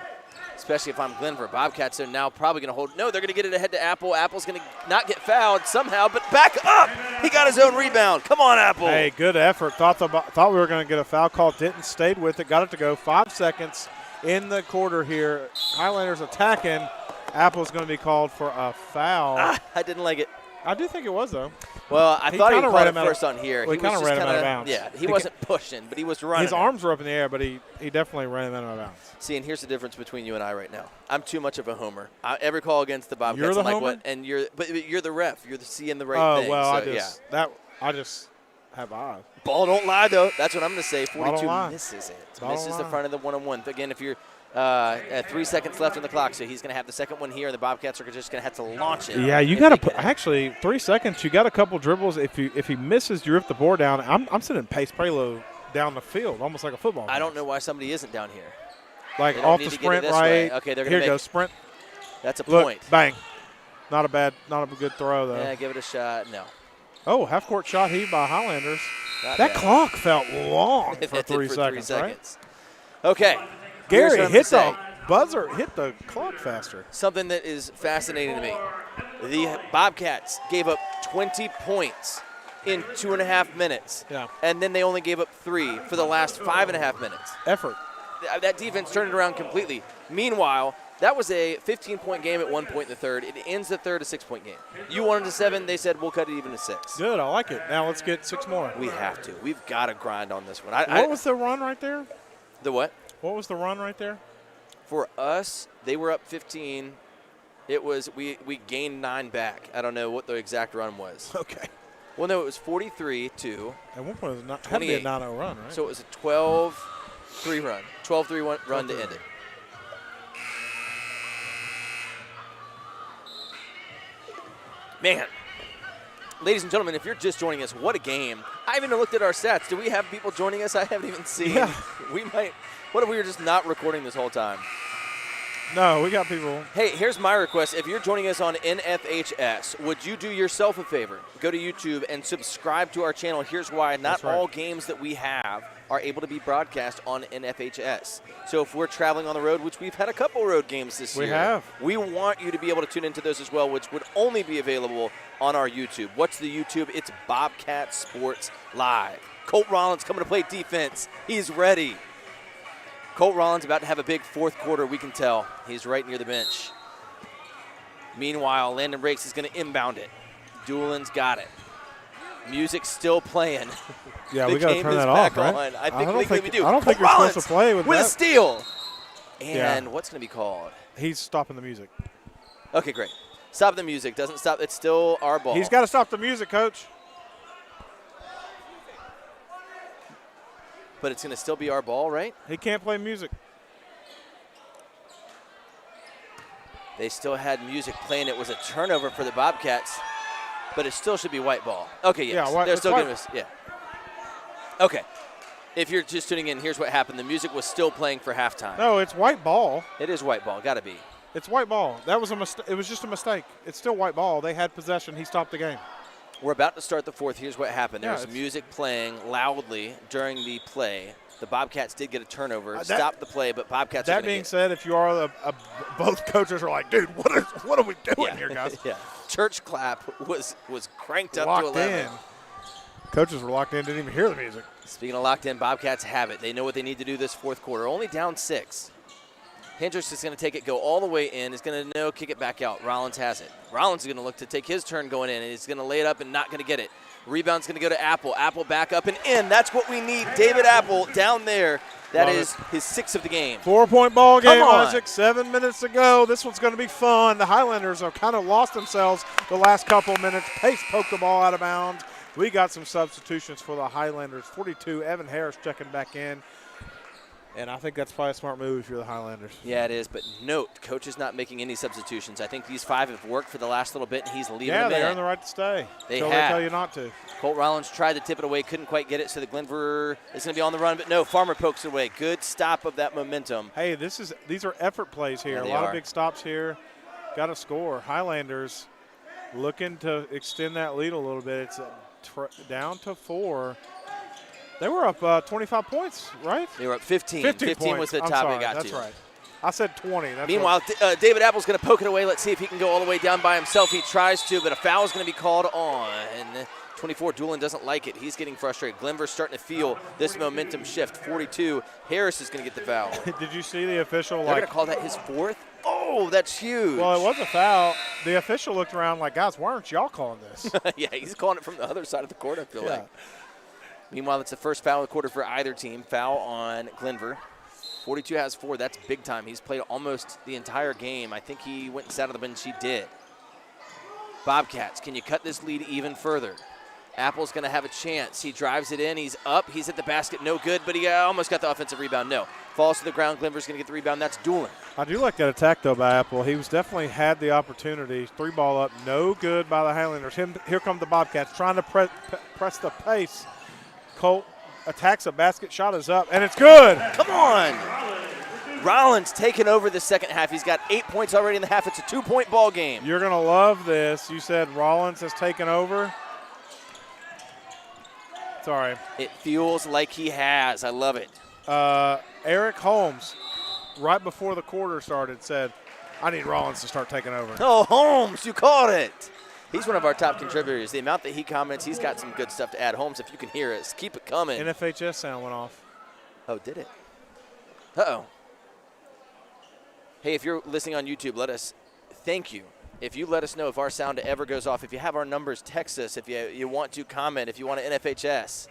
[SPEAKER 2] Especially if I'm Glenvar. Bobcats are now probably going to hold. No, they're going to get it ahead to Apple. Apple's going to not get fouled somehow, but back up. He got his own rebound. Come on, Apple.
[SPEAKER 1] Hey, good effort. Thought we were going to get a foul call. Didn't. Stayed with it. Got it to go. 5 seconds in the quarter here. Highlanders attacking. Apple's going to be called for a foul.
[SPEAKER 2] I didn't like it.
[SPEAKER 1] I do think it was, though.
[SPEAKER 2] Well, I thought he called it first on here.
[SPEAKER 1] Well, he kind of ran him out of bounds.
[SPEAKER 2] Yeah, he wasn't pushing, but he was running.
[SPEAKER 1] His arms were up in the air, but he definitely ran him out of bounds.
[SPEAKER 2] See, and here's the difference between you and I right now. I'm too much of a homer. Every call against the Bobcats,
[SPEAKER 1] you're the
[SPEAKER 2] I'm like,
[SPEAKER 1] homer?
[SPEAKER 2] what? And you're the ref. You're seeing the right thing.
[SPEAKER 1] Oh, well,
[SPEAKER 2] so,
[SPEAKER 1] I just have eyes.
[SPEAKER 2] Ball don't lie, though. That's what I'm going to say. 42 misses it.
[SPEAKER 1] Ball
[SPEAKER 2] misses the front of the one-on-one. Again, if you're at 3 seconds left on the clock, so he's going to have the second one here, and the Bobcats are just going to have to launch it.
[SPEAKER 1] Yeah, you got to put actually 3 seconds. You got a couple dribbles. If he misses, you rip the board down. I'm sending Pace Prelo down the field, almost like a football.
[SPEAKER 2] I don't know why somebody isn't down here.
[SPEAKER 1] Like off the sprint right.
[SPEAKER 2] Okay, they're going to
[SPEAKER 1] here goes sprint.
[SPEAKER 2] That's a
[SPEAKER 1] point.
[SPEAKER 2] point.
[SPEAKER 1] Bang. Not a good throw though.
[SPEAKER 2] Yeah, give it a shot. No.
[SPEAKER 1] Oh, half court shot heaved by Highlanders.
[SPEAKER 2] That
[SPEAKER 1] clock felt long for 3 seconds, right?
[SPEAKER 2] Okay.
[SPEAKER 1] Gary hit the buzzer, hit the clock faster.
[SPEAKER 2] Something that is fascinating to me. The Bobcats gave up 20 points in 2.5 minutes.
[SPEAKER 1] Yeah.
[SPEAKER 2] And then they only gave up 3 for the last 5.5 minutes.
[SPEAKER 1] Effort.
[SPEAKER 2] That defense turned it around completely. Meanwhile, that was a 15-point game at one point in the third. It ends the third a 6-point game. You wanted to 7. They said, we'll cut it even to 6.
[SPEAKER 1] Good. I like it. Now let's get 6 more.
[SPEAKER 2] We have to. We've got to grind on this one.
[SPEAKER 1] What was the run right there?
[SPEAKER 2] The what?
[SPEAKER 1] What was the run right there?
[SPEAKER 2] For us, they were up 15. It was we gained 9 back. I don't know what the exact run was.
[SPEAKER 1] Okay.
[SPEAKER 2] Well, no, it was 43-2.
[SPEAKER 1] At one point, it had to be a 9-0 run, right?
[SPEAKER 2] So it was a 12-3 run. 12-3 run to end it. Man, ladies and gentlemen, if you're just joining us, what a game. I haven't even looked at our stats. Do we have people joining us? I haven't even seen.
[SPEAKER 1] Yeah.
[SPEAKER 2] We might. What if we were just not recording this whole time?
[SPEAKER 1] No, we got people.
[SPEAKER 2] Hey, here's my request. If you're joining us on NFHS, would you do yourself a favor? Go to YouTube and subscribe to our channel. Here's why. Not all games that we have are able to be broadcast on NFHS. So if we're traveling on the road, which we've had a couple road games this year. We want you to be able to tune into those as well, which would only be available on our YouTube. What's the YouTube? It's Bobcat Sports Live. Colt Rollins coming to play defense. He's ready. Colt Rollins about to have a big fourth quarter, we can tell. He's right near the bench. Meanwhile, Landon Rakes is going to inbound it. Doolin's got it. Music's still playing.
[SPEAKER 1] Yeah, we got to turn that off, right?
[SPEAKER 2] On. I think legally we do.
[SPEAKER 1] I don't think you're supposed to play with
[SPEAKER 2] a
[SPEAKER 1] that.
[SPEAKER 2] steal. And what's going to be called?
[SPEAKER 1] He's stopping the music.
[SPEAKER 2] Okay, great. Stop the music. Doesn't stop. It's still our ball.
[SPEAKER 1] He's got to stop the music, Coach.
[SPEAKER 2] but it's going to still be our ball, right?
[SPEAKER 1] He can't play music.
[SPEAKER 2] They still had music playing. It was a turnover for the Bobcats, but it still should be white ball. Okay, yes.
[SPEAKER 1] Yeah,
[SPEAKER 2] They're still going to, yeah. Okay. If you're just tuning in, here's what happened. The music was still playing for halftime.
[SPEAKER 1] No, it's white ball.
[SPEAKER 2] It is white ball. Got to be.
[SPEAKER 1] It's white ball. That was a mistake. It was just a mistake. It's still white ball. They had possession. He stopped the game.
[SPEAKER 2] We're about to start the fourth. Here's what happened. There
[SPEAKER 1] Yeah,
[SPEAKER 2] was music playing loudly during the play. The Bobcats did get a turnover,
[SPEAKER 1] That-
[SPEAKER 2] stopped the play, but Bobcats are
[SPEAKER 1] That
[SPEAKER 2] going to
[SPEAKER 1] being
[SPEAKER 2] get
[SPEAKER 1] said, if you are both coaches are like, dude, what are we doing
[SPEAKER 2] yeah.
[SPEAKER 1] here, guys?
[SPEAKER 2] Yeah. Church clap was cranked up
[SPEAKER 1] Locked
[SPEAKER 2] to 11.
[SPEAKER 1] in. Coaches were locked in, didn't even hear the music.
[SPEAKER 2] Speaking of locked in, Bobcats have it. They know what they need to do this fourth quarter. Only down 6. Hendricks is going to take it, go all the way in. Is going to kick it back out. Rollins has it. Rollins is going to look to take his turn going in, and he's going to lay it up and not going to get it. Rebound's going to go to Apple. Apple back up and in. That's what we need. David Apple down there. That
[SPEAKER 1] Love
[SPEAKER 2] is
[SPEAKER 1] it.
[SPEAKER 2] his 6th of the game.
[SPEAKER 1] 4-point ball game,
[SPEAKER 2] Come on.
[SPEAKER 1] Isaac. 7 minutes to go. This one's going to be fun. The Highlanders have kind of lost themselves the last couple minutes. Pace poked the ball out of bounds. We got some substitutions for the Highlanders. 42, Evan Harris checking back in. And I think that's probably a smart move if you're the Highlanders.
[SPEAKER 2] Yeah, it is. But note, coach is not making any substitutions. I think these 5 have worked for the last little bit, and he's leaving
[SPEAKER 1] Yeah,
[SPEAKER 2] them
[SPEAKER 1] they
[SPEAKER 2] in.
[SPEAKER 1] earned the right to stay.
[SPEAKER 2] They
[SPEAKER 1] until
[SPEAKER 2] have.
[SPEAKER 1] they tell you not to.
[SPEAKER 2] Colt Rollins tried to tip it away, couldn't quite get it, so the Glenvar is going to be on the run. But no, Farmer pokes it away. Good stop of that momentum.
[SPEAKER 1] Hey, these are effort plays here.
[SPEAKER 2] Yeah,
[SPEAKER 1] A
[SPEAKER 2] they
[SPEAKER 1] lot
[SPEAKER 2] are.
[SPEAKER 1] of big stops here. Got to score. Highlanders looking to extend that lead a little bit. It's down to 4. They were up 25 points, right?
[SPEAKER 2] They were up 15.
[SPEAKER 1] 15
[SPEAKER 2] was
[SPEAKER 1] points.
[SPEAKER 2] the
[SPEAKER 1] I'm
[SPEAKER 2] top
[SPEAKER 1] sorry,
[SPEAKER 2] they got
[SPEAKER 1] that's
[SPEAKER 2] to.
[SPEAKER 1] right. I said 20. That's
[SPEAKER 2] Meanwhile, David Apple's going to poke it away. Let's see if he can go all the way down by himself. He tries to, but a foul is going to be called on. And 24, Doolin doesn't like it. He's getting frustrated. Glenvar's starting to feel this momentum shift. 42, Harris is going to get the foul.
[SPEAKER 1] Did you see the official?
[SPEAKER 2] They're going to call that his 4th? Oh, that's huge.
[SPEAKER 1] Well, it was a foul. The official looked around like, guys, why aren't y'all calling this?
[SPEAKER 2] Yeah, he's calling it from the other side of the court, I feel
[SPEAKER 1] Yeah.
[SPEAKER 2] like. Meanwhile, it's the first foul of the quarter for either team. Foul on Glenvar. 42 has 4. That's big time. He's played almost the entire game. I think he went and sat on the bench. He did. Bobcats, can you cut this lead even further? Apple's going to have a chance. He drives it in. He's up. He's at the basket. No good, but he almost got the offensive rebound. No. Falls to the ground. Glenvar's going to get the rebound. That's Doolin.
[SPEAKER 1] I do like that attack, though, by Apple. He was definitely had the opportunity. 3 ball up. No good by the Highlanders. Here come the Bobcats trying to press the pace. Colt attacks a basket. Shot is up, and it's good.
[SPEAKER 2] Come on. Rollins taking over the second half. He's got 8 points already in the half. It's a 2-point ball game.
[SPEAKER 1] You're going to love this. You said Rollins has taken over. Sorry.
[SPEAKER 2] It feels like he has. I love it.
[SPEAKER 1] Eric Holmes, right before the quarter started, said, I need Rollins to start taking over.
[SPEAKER 2] Oh, Holmes, you caught it. He's one of our top contributors. The amount that he comments, he's got some good stuff to add. Holmes, if you can hear us, keep it coming.
[SPEAKER 1] NFHS sound went off.
[SPEAKER 2] Oh, did it? Uh-oh. Hey, if you're listening on YouTube, thank you. If you let us know if our sound ever goes off, if you have our numbers, text us. If you want to comment, if you want to NFHS.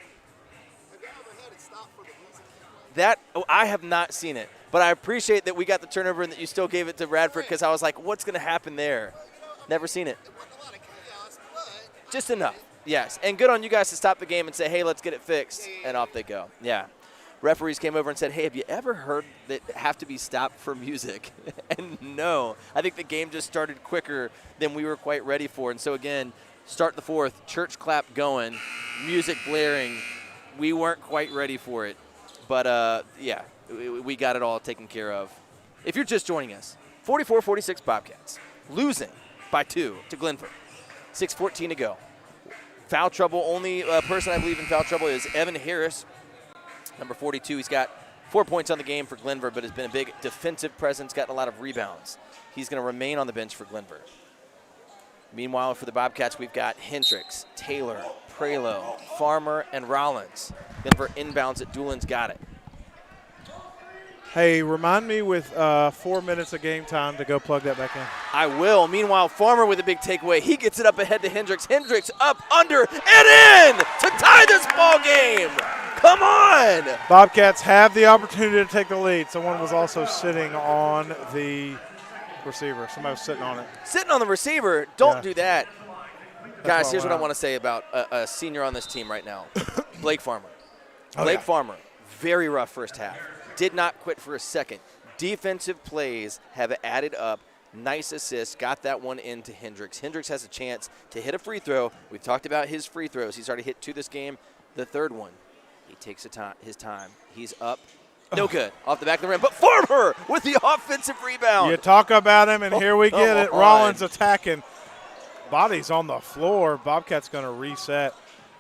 [SPEAKER 2] I have not seen it, but I appreciate that we got the turnover and that you still gave it to Radford because I was like, what's going to happen there? Never seen it. Just enough, yes. And good on you guys to stop the game and say, hey, let's get it fixed, and off they go. Yeah. Referees came over and said, hey, have you ever heard that have to be stopped for music? And no. I think the game just started quicker than we were quite ready for. And so, again, start the fourth, church clap going, music blaring. We weren't quite ready for it. But, yeah, we got it all taken care of. If you're just joining us, 44-46 Bobcats, losing by 2 to Glenvar. 6:14 to go. Foul trouble, only person I believe in foul trouble is Evan Harris, number 42. He's got 4 points on the game for Glenvar, but has been a big defensive presence, gotten a lot of rebounds. He's going to remain on the bench for Glenvar. Meanwhile, for the Bobcats, we've got Hendricks, Taylor, Prelo, Farmer, and Rollins. Glenvar inbounds it. Doolin's got it.
[SPEAKER 1] Hey, remind me with 4 minutes of game time to go plug that back in.
[SPEAKER 2] I will. Meanwhile, Farmer with a big takeaway. He gets it up ahead to Hendricks. Hendricks up, under, and in to tie this ball game. Come on.
[SPEAKER 1] Bobcats have the opportunity to take the lead. Someone was also sitting on the receiver. Somebody was sitting on it.
[SPEAKER 2] Sitting on the receiver. Don't do that. Guys,
[SPEAKER 1] why
[SPEAKER 2] here's
[SPEAKER 1] I
[SPEAKER 2] what I
[SPEAKER 1] went
[SPEAKER 2] want to say about a senior on this team right now. Blake Farmer.
[SPEAKER 1] Oh,
[SPEAKER 2] Blake
[SPEAKER 1] yeah.
[SPEAKER 2] Farmer, Very rough first half. Did not quit for a second. Defensive plays have added up. Nice assist. Got that one into Hendricks. Hendricks has a chance to hit a free throw. We've talked about his free throws. He's already hit 2 this game. The third one, he takes his time. He's up. No good. Off the back of the rim. But Farmer with the offensive rebound.
[SPEAKER 1] You talk about him, and here we get it. Rollins attacking. Body's on the floor. Bobcat's going to reset.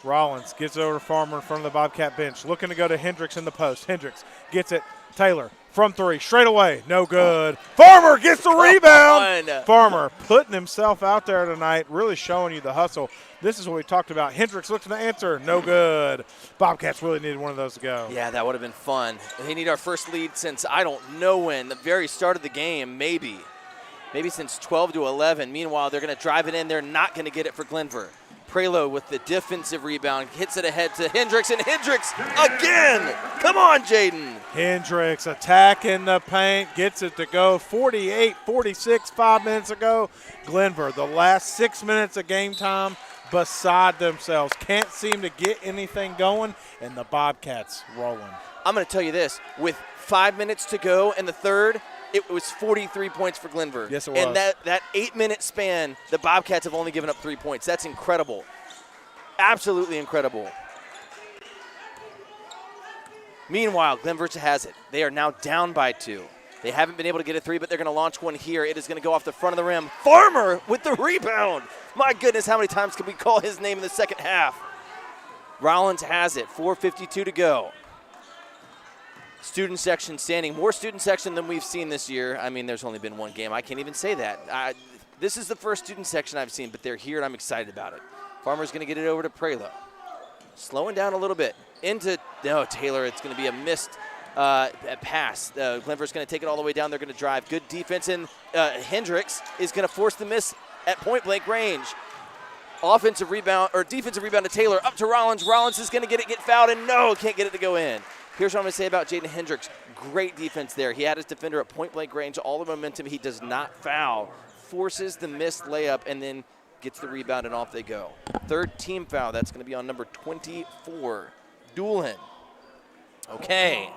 [SPEAKER 1] Rollins gets over to Farmer in front of the Bobcat bench. Looking to go to Hendricks in the post. Hendricks gets it. Taylor from 3. Straight away. No good. Farmer gets the rebound. Farmer putting himself out there tonight, really showing you the hustle. This is what we talked about. Hendricks looks to answer. No good. Bobcats really needed one of those to go.
[SPEAKER 2] Yeah, that would have been fun. They need our first lead since I don't know when. The very start of the game, maybe. Maybe since 12 to 11. Meanwhile, they're going to drive it in. They're not going to get it for Glenvar. Prelo with the defensive rebound, hits it ahead to Hendricks, and Hendricks again. Come on, Jaden.
[SPEAKER 1] Hendricks attacking the paint, gets it to go. 48-46, 5 minutes ago. Glenvar, the last 6 minutes of game time, beside themselves. Can't seem to get anything going, and the Bobcats rolling.
[SPEAKER 2] I'm going to tell you this. With 5 minutes to go in the third, it was 43 points for Glenvar.
[SPEAKER 1] Yes, it was.
[SPEAKER 2] And that 8-minute span, the Bobcats have only given up 3 points. That's incredible. Absolutely incredible. Meanwhile, Glenvar has it. They are now down by 2. They haven't been able to get a 3, but they're going to launch one here. It is going to go off the front of the rim. Farmer with the rebound. My goodness, how many times can we call his name in the second half? Rollins has it. 4:52 to go. Student section standing. More student section than we've seen this year. I mean, there's only been one game. I can't even say that. This is the first student section I've seen, but they're here, and I'm excited about it. Farmer's going to get it over to Prelo. Slowing down a little bit. Taylor. It's going to be a missed pass. Glenvar's going to take it all the way down. They're going to drive. Good defense, and Hendricks is going to force the miss at point-blank range. Defensive rebound to Taylor. Up to Rollins. Rollins is going to get fouled, and can't get it to go in. Here's what I'm going to say about Jaden Hendricks. Great defense there. He had his defender at point-blank range, all the momentum. He does not foul, forces the missed layup, and then gets the rebound, and off they go. Third team foul. That's going to be on number 24, Doolin. Okay.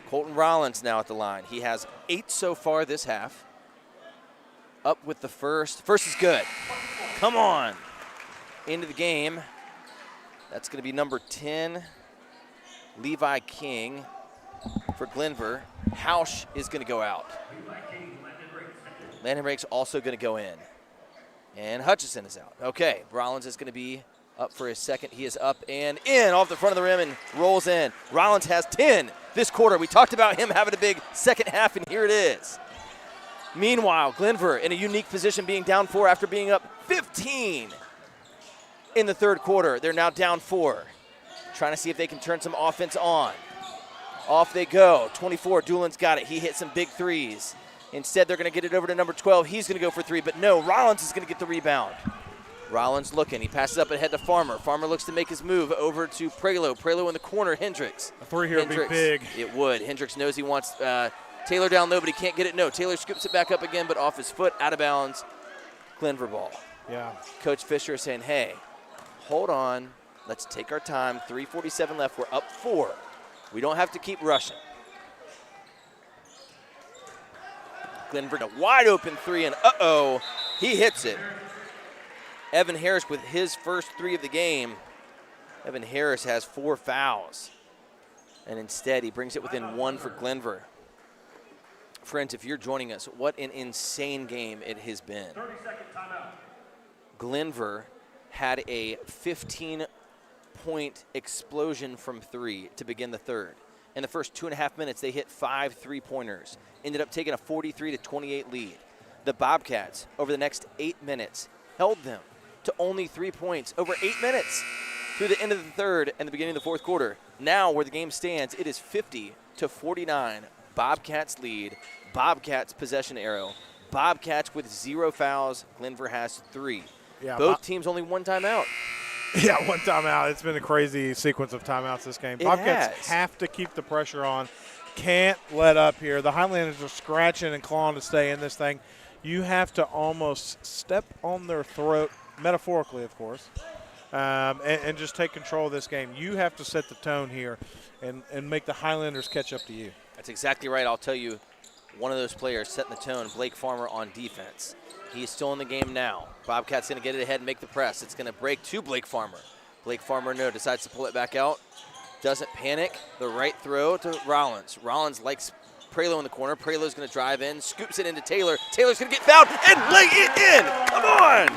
[SPEAKER 2] Colton Rollins now at the line. He has 8 so far this half. Up with the first. First is good. Come on. Into the game. That's going to be number 10. Levi King for Glenvar. Hausch is going to go out. Landon Rake's also going to go in. And Hutchison is out. Okay, Rollins is going to be up for his second. He is up and in off the front of the rim and rolls in. Rollins has 10 this quarter. We talked about him having a big second half, and here it is. Meanwhile, Glenvar in a unique position, being down 4 after being up 15 in the third quarter. They're now down 4. Trying to see if they can turn some offense on. Off they go. 24, Doolin's got it. He hit some big threes. Instead, they're going to get it over to number 12. He's going to go for 3, but no, Rollins is going to get the rebound. Rollins looking. He passes up ahead to Farmer. Farmer looks to make his move over to Prelo. Prelo in the corner. Hendricks.
[SPEAKER 1] A 3 here would be big.
[SPEAKER 2] It would. Hendricks knows he wants Taylor down low, but he can't get it. No, Taylor scoops it back up again, but off his foot, out of bounds. Glenvar ball.
[SPEAKER 1] Yeah.
[SPEAKER 2] Coach Fisher is saying, hey, hold on. Let's take our time. 3:47 left. We're up 4. We don't have to keep rushing. Glenvar, a wide open 3, and he hits it. Evan Harris with his first 3 of the game. Evan Harris has 4 fouls. And instead, he brings it within 1 for Glenvar. Friends, if you're joining us, what an insane game it has been.
[SPEAKER 3] 30-second timeout.
[SPEAKER 2] Glenvar had a 15-point explosion from 3 to begin the third. In the first 2.5 minutes, they hit 5 3-pointers. Ended up taking a 43-28 lead. The Bobcats, over the next 8 minutes, held them to only 3 points over 8 minutes through the end of the third and the beginning of the fourth quarter. Now, where the game stands, it is 50-49. Bobcats lead. Bobcats possession arrow. Bobcats with 0 fouls. Glenvar has 3.
[SPEAKER 1] Yeah,
[SPEAKER 2] both teams only 1 timeout.
[SPEAKER 1] Yeah, 1 timeout. It's been a crazy sequence of timeouts this game. Bobcats have to keep the pressure on. Can't let up here. The Highlanders are scratching and clawing to stay in this thing. You have to almost step on their throat, metaphorically, of course, and just take control of this game. You have to set the tone here and make the Highlanders catch up to you.
[SPEAKER 2] That's exactly right. I'll tell you, one of those players setting the tone, Blake Farmer on defense. He's still in the game now. Bobcats going to get it ahead and make the press. It's going to break to Blake Farmer. Blake Farmer, no, decides to pull it back out. Doesn't panic. The right throw to Rollins. Rollins likes Prelo in the corner. Prelo's going to drive in, scoops it into Taylor. Taylor's going to get fouled and lay it in. Come on.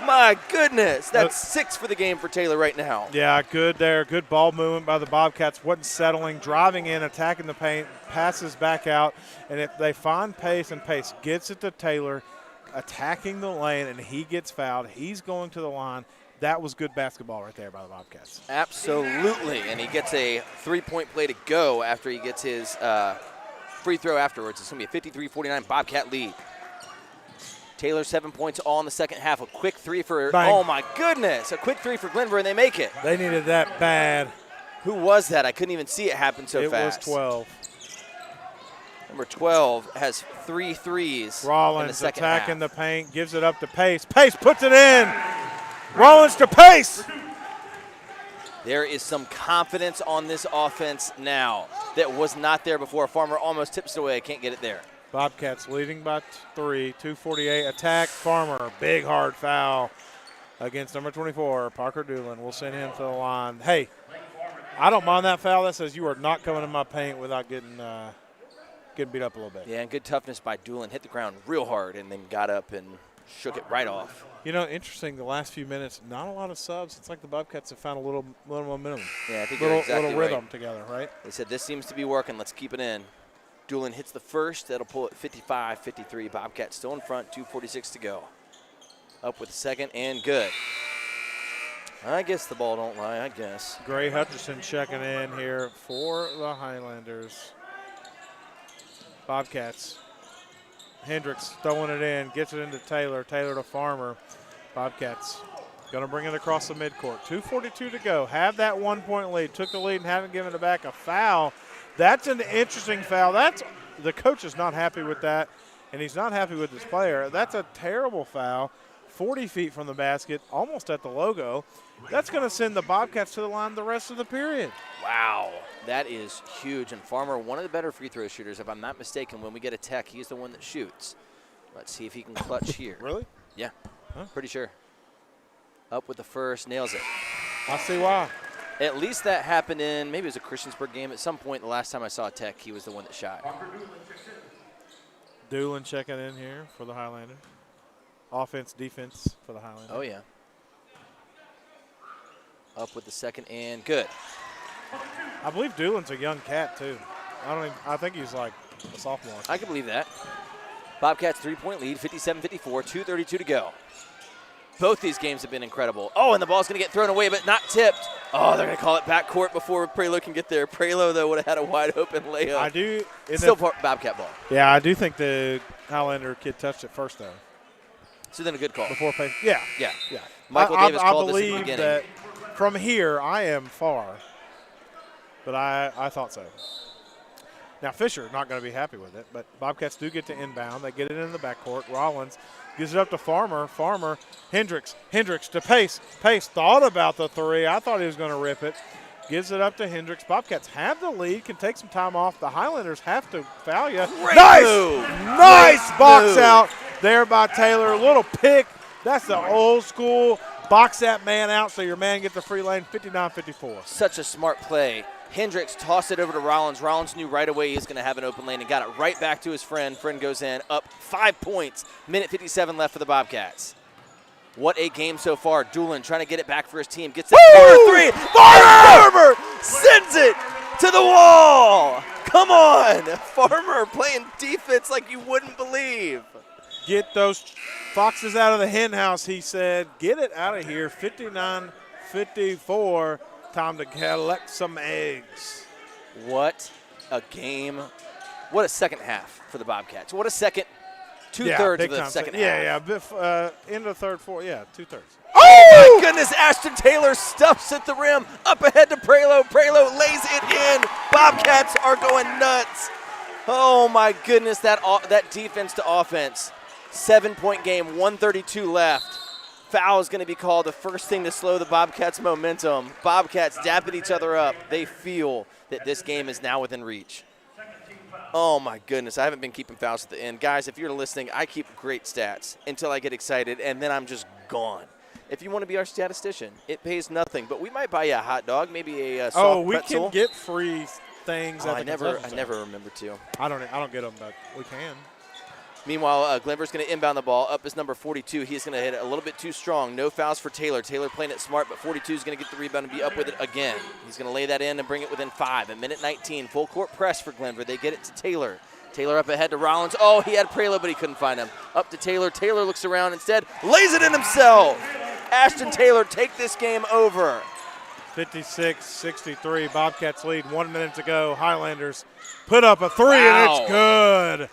[SPEAKER 2] My goodness. That's 6 for the game for Taylor right now.
[SPEAKER 1] Yeah, good there. Good ball movement by the Bobcats. Wasn't settling, driving in, attacking the paint, passes back out. And if they find pace and pace gets it to Taylor, attacking the lane, and he gets fouled, he's going to the line. That was good basketball right there by the Bobcats.
[SPEAKER 2] Absolutely. And he gets a three-point play to go after he gets his free throw afterwards. It's going to be a 53-49 Bobcat lead. Taylor 7 points all in the second half. A quick three for,
[SPEAKER 1] Bang.
[SPEAKER 2] Oh my goodness, a quick three for Glenvar, and they make it.
[SPEAKER 1] They needed that bad.
[SPEAKER 2] Who was that? I couldn't even see it happen so fast.
[SPEAKER 1] It was 12.
[SPEAKER 2] Number 12 has 3 threes.
[SPEAKER 1] Rollins
[SPEAKER 2] in the second
[SPEAKER 1] attacking
[SPEAKER 2] half.
[SPEAKER 1] the paint, gives it up to Pace. Pace puts it in. Rollins to Pace.
[SPEAKER 2] There is some confidence on this offense now that was not there before. Farmer almost tips it away. Can't get it there.
[SPEAKER 1] Bobcats leading by 3, 2:48. Attack, Farmer. Big hard foul against number 24, Parker Doolin. We'll send him to the line. Hey, I don't mind that foul. That says you are not coming in my paint without getting beat up a little bit.
[SPEAKER 2] Yeah, and good toughness by Doolin. Hit the ground real hard and then got up and shook it right off.
[SPEAKER 1] You know, interesting, the last few minutes, not a lot of subs. It's like the Bobcats have found a little momentum.
[SPEAKER 2] Yeah, I think you're exactly
[SPEAKER 1] little rhythm
[SPEAKER 2] right.
[SPEAKER 1] together, right?
[SPEAKER 2] They said this seems to be working. Let's keep it in. Doolin hits the first. That'll pull it 55-53. Bobcats still in front, 2:46 to go. Up with the second and good. I guess the ball don't lie, I guess.
[SPEAKER 1] Gray Hutcherson checking in here for the Highlanders. Bobcats. Hendricks throwing it in, gets it into Taylor. Taylor to Farmer. Bobcats going to bring it across the midcourt. 2:42 to go. Have that 1-point lead. Took the lead and haven't given it back. A foul. That's an interesting foul. The coach is not happy with that, and he's not happy with his player. That's a terrible foul. 40 feet from the basket, almost at the logo. That's going to send the Bobcats to the line the rest of the period.
[SPEAKER 2] Wow, that is huge. And Farmer, one of the better free throw shooters, if I'm not mistaken. When we get a tech, he's the one that shoots. Let's see if he can clutch here.
[SPEAKER 1] Really?
[SPEAKER 2] Yeah,
[SPEAKER 1] Huh?
[SPEAKER 2] pretty sure. Up with the first, nails it.
[SPEAKER 1] I see why.
[SPEAKER 2] At least that happened in, maybe it was a Christiansburg game. At some point the last time I saw Tech, he was the one that shot.
[SPEAKER 1] Doolin checking in here for the Highlanders. Offense, defense for the Highlanders.
[SPEAKER 2] Oh, yeah. Up with the second and good.
[SPEAKER 1] I believe Doolin's a young cat, too. I think he's like a sophomore.
[SPEAKER 2] I can believe that. Bobcats 3-point lead, 57-54, 2:32 to go. Both these games have been incredible. Oh, and the ball's going to get thrown away, but not tipped. Oh, they're going to call it backcourt before Prelo can get there. Prelo, though, would have had a wide-open layup.
[SPEAKER 1] I do.
[SPEAKER 2] Still Bobcat ball.
[SPEAKER 1] Yeah, I do think the Highlander kid touched it first, though.
[SPEAKER 2] So then a good call.
[SPEAKER 1] Before pay. Yeah.
[SPEAKER 2] Yeah.
[SPEAKER 1] Yeah.
[SPEAKER 2] Michael Davis called this in the
[SPEAKER 1] believe
[SPEAKER 2] beginning.
[SPEAKER 1] that from here, I am far, but I thought so. Now, Fisher not going to be happy with it, but Bobcats do get to inbound. They get it in the backcourt. Rollins gives it up to Farmer. Farmer, Hendricks to Pace. Pace thought about the three. I thought he was going to rip it. Gives it up to Hendricks. Bobcats have the lead, can take some time off. The Highlanders have to foul you.
[SPEAKER 2] Great move.
[SPEAKER 1] Nice
[SPEAKER 2] Great
[SPEAKER 1] box
[SPEAKER 2] move.
[SPEAKER 1] out there by Taylor. A little pick. That's the old school. Box that man out so your man gets the free lane, 59-54.
[SPEAKER 2] Such a smart play. Hendricks tossed it over to Rollins. Rollins knew right away he was going to have an open lane and got it right back to his friend. Friend goes in, up 5 points. Minute 57 left for the Bobcats. What a game so far. Doolin trying to get it back for his team. Gets that corner three. Farmer sends it to the wall. Come on. Farmer playing defense like you wouldn't believe.
[SPEAKER 1] Get those foxes out of the hen house, he said. Get it out of here, 59-54. Time to collect some eggs.
[SPEAKER 2] What a game. What a second half for the Bobcats. What a second, two-thirds of the second half.
[SPEAKER 1] Yeah. End of third, fourth. Yeah, 2/3.
[SPEAKER 2] Oh, my goodness. Ashton Taylor stuffs at the rim. Up ahead to Prelo. Prelo lays it in. Bobcats are going nuts. Oh, my goodness, that defense to offense. 7-point game, 132 left. Foul is going to be called, the first thing to slow the Bobcats' momentum. Bobcats dapping each other up. They feel that this game is now within reach. Oh, my goodness. I haven't been keeping fouls at the end. Guys, if you're listening, I keep great stats until I get excited, and then I'm just gone. If you want to be our statistician, it pays nothing. But we might buy you a hot dog, maybe a soft pretzel.
[SPEAKER 1] We can get free things at the
[SPEAKER 2] I never remember to.
[SPEAKER 1] I don't get them, but we can.
[SPEAKER 2] Meanwhile, Glenvar's going to inbound the ball. Up is number 42. He's going to hit it a little bit too strong. No fouls for Taylor. Taylor playing it smart, but 42 is going to get the rebound and be up with it again. He's going to lay that in and bring it within 5. At minute 19, full court press for Glenvar. They get it to Taylor. Taylor up ahead to Rollins. Oh, he had Prela, but he couldn't find him. Up to Taylor. Taylor looks around instead. Lays it in himself. Ashton Taylor take this game over.
[SPEAKER 1] 56-63. Bobcats lead. 1 minute to go. Highlanders put up a 3,
[SPEAKER 2] Wow.
[SPEAKER 1] and it's good.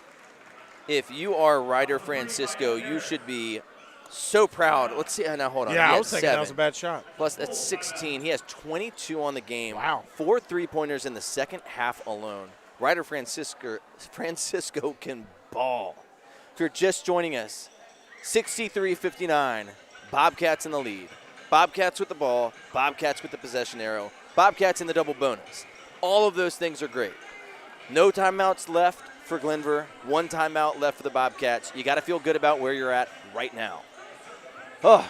[SPEAKER 2] If you are Ryder Francisco, you should be so proud. Let's see. Now, hold on.
[SPEAKER 1] Yeah,
[SPEAKER 2] He
[SPEAKER 1] I
[SPEAKER 2] had
[SPEAKER 1] was thinking
[SPEAKER 2] 7.
[SPEAKER 1] that was a bad shot.
[SPEAKER 2] Plus, that's 16. He has 22 on the game.
[SPEAKER 1] Wow.
[SPEAKER 2] 4 3-pointers in the second half alone. Ryder Francisco can ball. If you're just joining us, 63-59. Bobcats in the lead. Bobcats with the ball. Bobcats with the possession arrow. Bobcats in the double bonus. All of those things are great. No timeouts left for Glenvar. 1 timeout left for the Bobcats. You got to feel good about where you're at right now. Oh,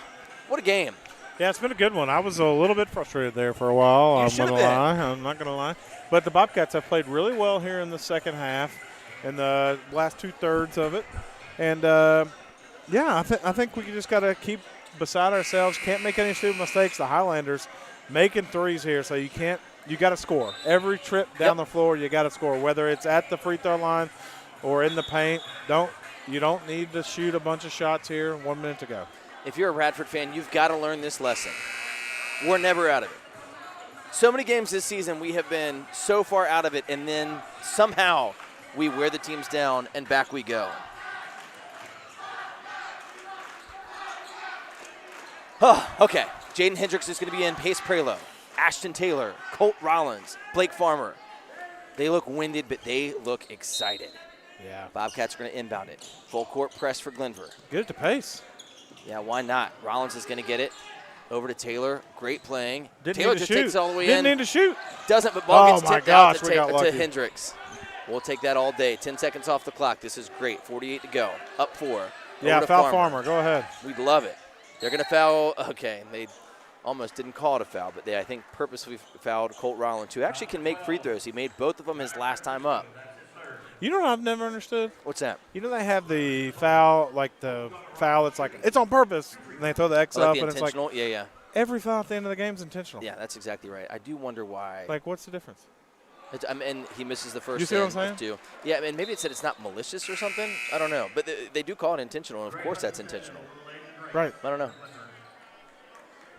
[SPEAKER 2] what a game.
[SPEAKER 1] Yeah, it's been a good one. I was a little bit frustrated there for a while. I'm not going to lie. But the Bobcats have played really well here in the second half and the last 2/3 of it. And, I think we just got to keep beside ourselves. Can't make any stupid mistakes. The Highlanders making threes here, so you got to score. Every trip down the floor, you got to score, whether it's at the free throw line or in the paint. You don't need to shoot a bunch of shots here. 1 minute to go.
[SPEAKER 2] If you're a Radford fan, you've got to learn this lesson. We're never out of it. So many games this season, we have been so far out of it, and then somehow we wear the teams down, and back we go. Oh, okay. Jaden Hendricks is going to be in. Pace Prelo, Ashton Taylor, Colt Rollins, Blake Farmer. They look winded, but they look excited.
[SPEAKER 1] Yeah.
[SPEAKER 2] Bobcats are going to inbound it. Full court press for Glenvar.
[SPEAKER 1] Get it to pace.
[SPEAKER 2] Yeah, why not? Rollins is going to get it. Over to Taylor. Great playing.
[SPEAKER 1] Didn't
[SPEAKER 2] Taylor
[SPEAKER 1] need to
[SPEAKER 2] just
[SPEAKER 1] shoot.
[SPEAKER 2] takes it all the way
[SPEAKER 1] Didn't
[SPEAKER 2] in.
[SPEAKER 1] need to shoot.
[SPEAKER 2] Doesn't, but ball gets
[SPEAKER 1] Oh, my
[SPEAKER 2] tipped
[SPEAKER 1] gosh,
[SPEAKER 2] out
[SPEAKER 1] we got
[SPEAKER 2] to
[SPEAKER 1] lucky.
[SPEAKER 2] Hendricks. We'll take that all day. 10 seconds off the clock. This is great. 48 to go. Up 4.
[SPEAKER 1] Yeah,
[SPEAKER 2] Over to
[SPEAKER 1] foul Farmer. Go ahead.
[SPEAKER 2] We'd love it. They're going to foul. Okay, they almost didn't call it a foul, but they, I think, purposely fouled Colt Rollins, who actually can make free throws. He made both of them his last time up.
[SPEAKER 1] You know what I've never understood?
[SPEAKER 2] What's that?
[SPEAKER 1] You know they have the foul, it's like, it's on purpose, and they throw the X up,
[SPEAKER 2] the
[SPEAKER 1] and it's like,
[SPEAKER 2] intentional? Yeah.
[SPEAKER 1] every foul at the end of the game is intentional.
[SPEAKER 2] Yeah, that's exactly right. I do wonder why.
[SPEAKER 1] Like, what's the difference?
[SPEAKER 2] And he misses the first.
[SPEAKER 1] You see what I'm saying?
[SPEAKER 2] Two. Yeah, and maybe it said it's not malicious or something. I don't know. But they do call it intentional, and of course that's intentional.
[SPEAKER 1] Right.
[SPEAKER 2] I don't know.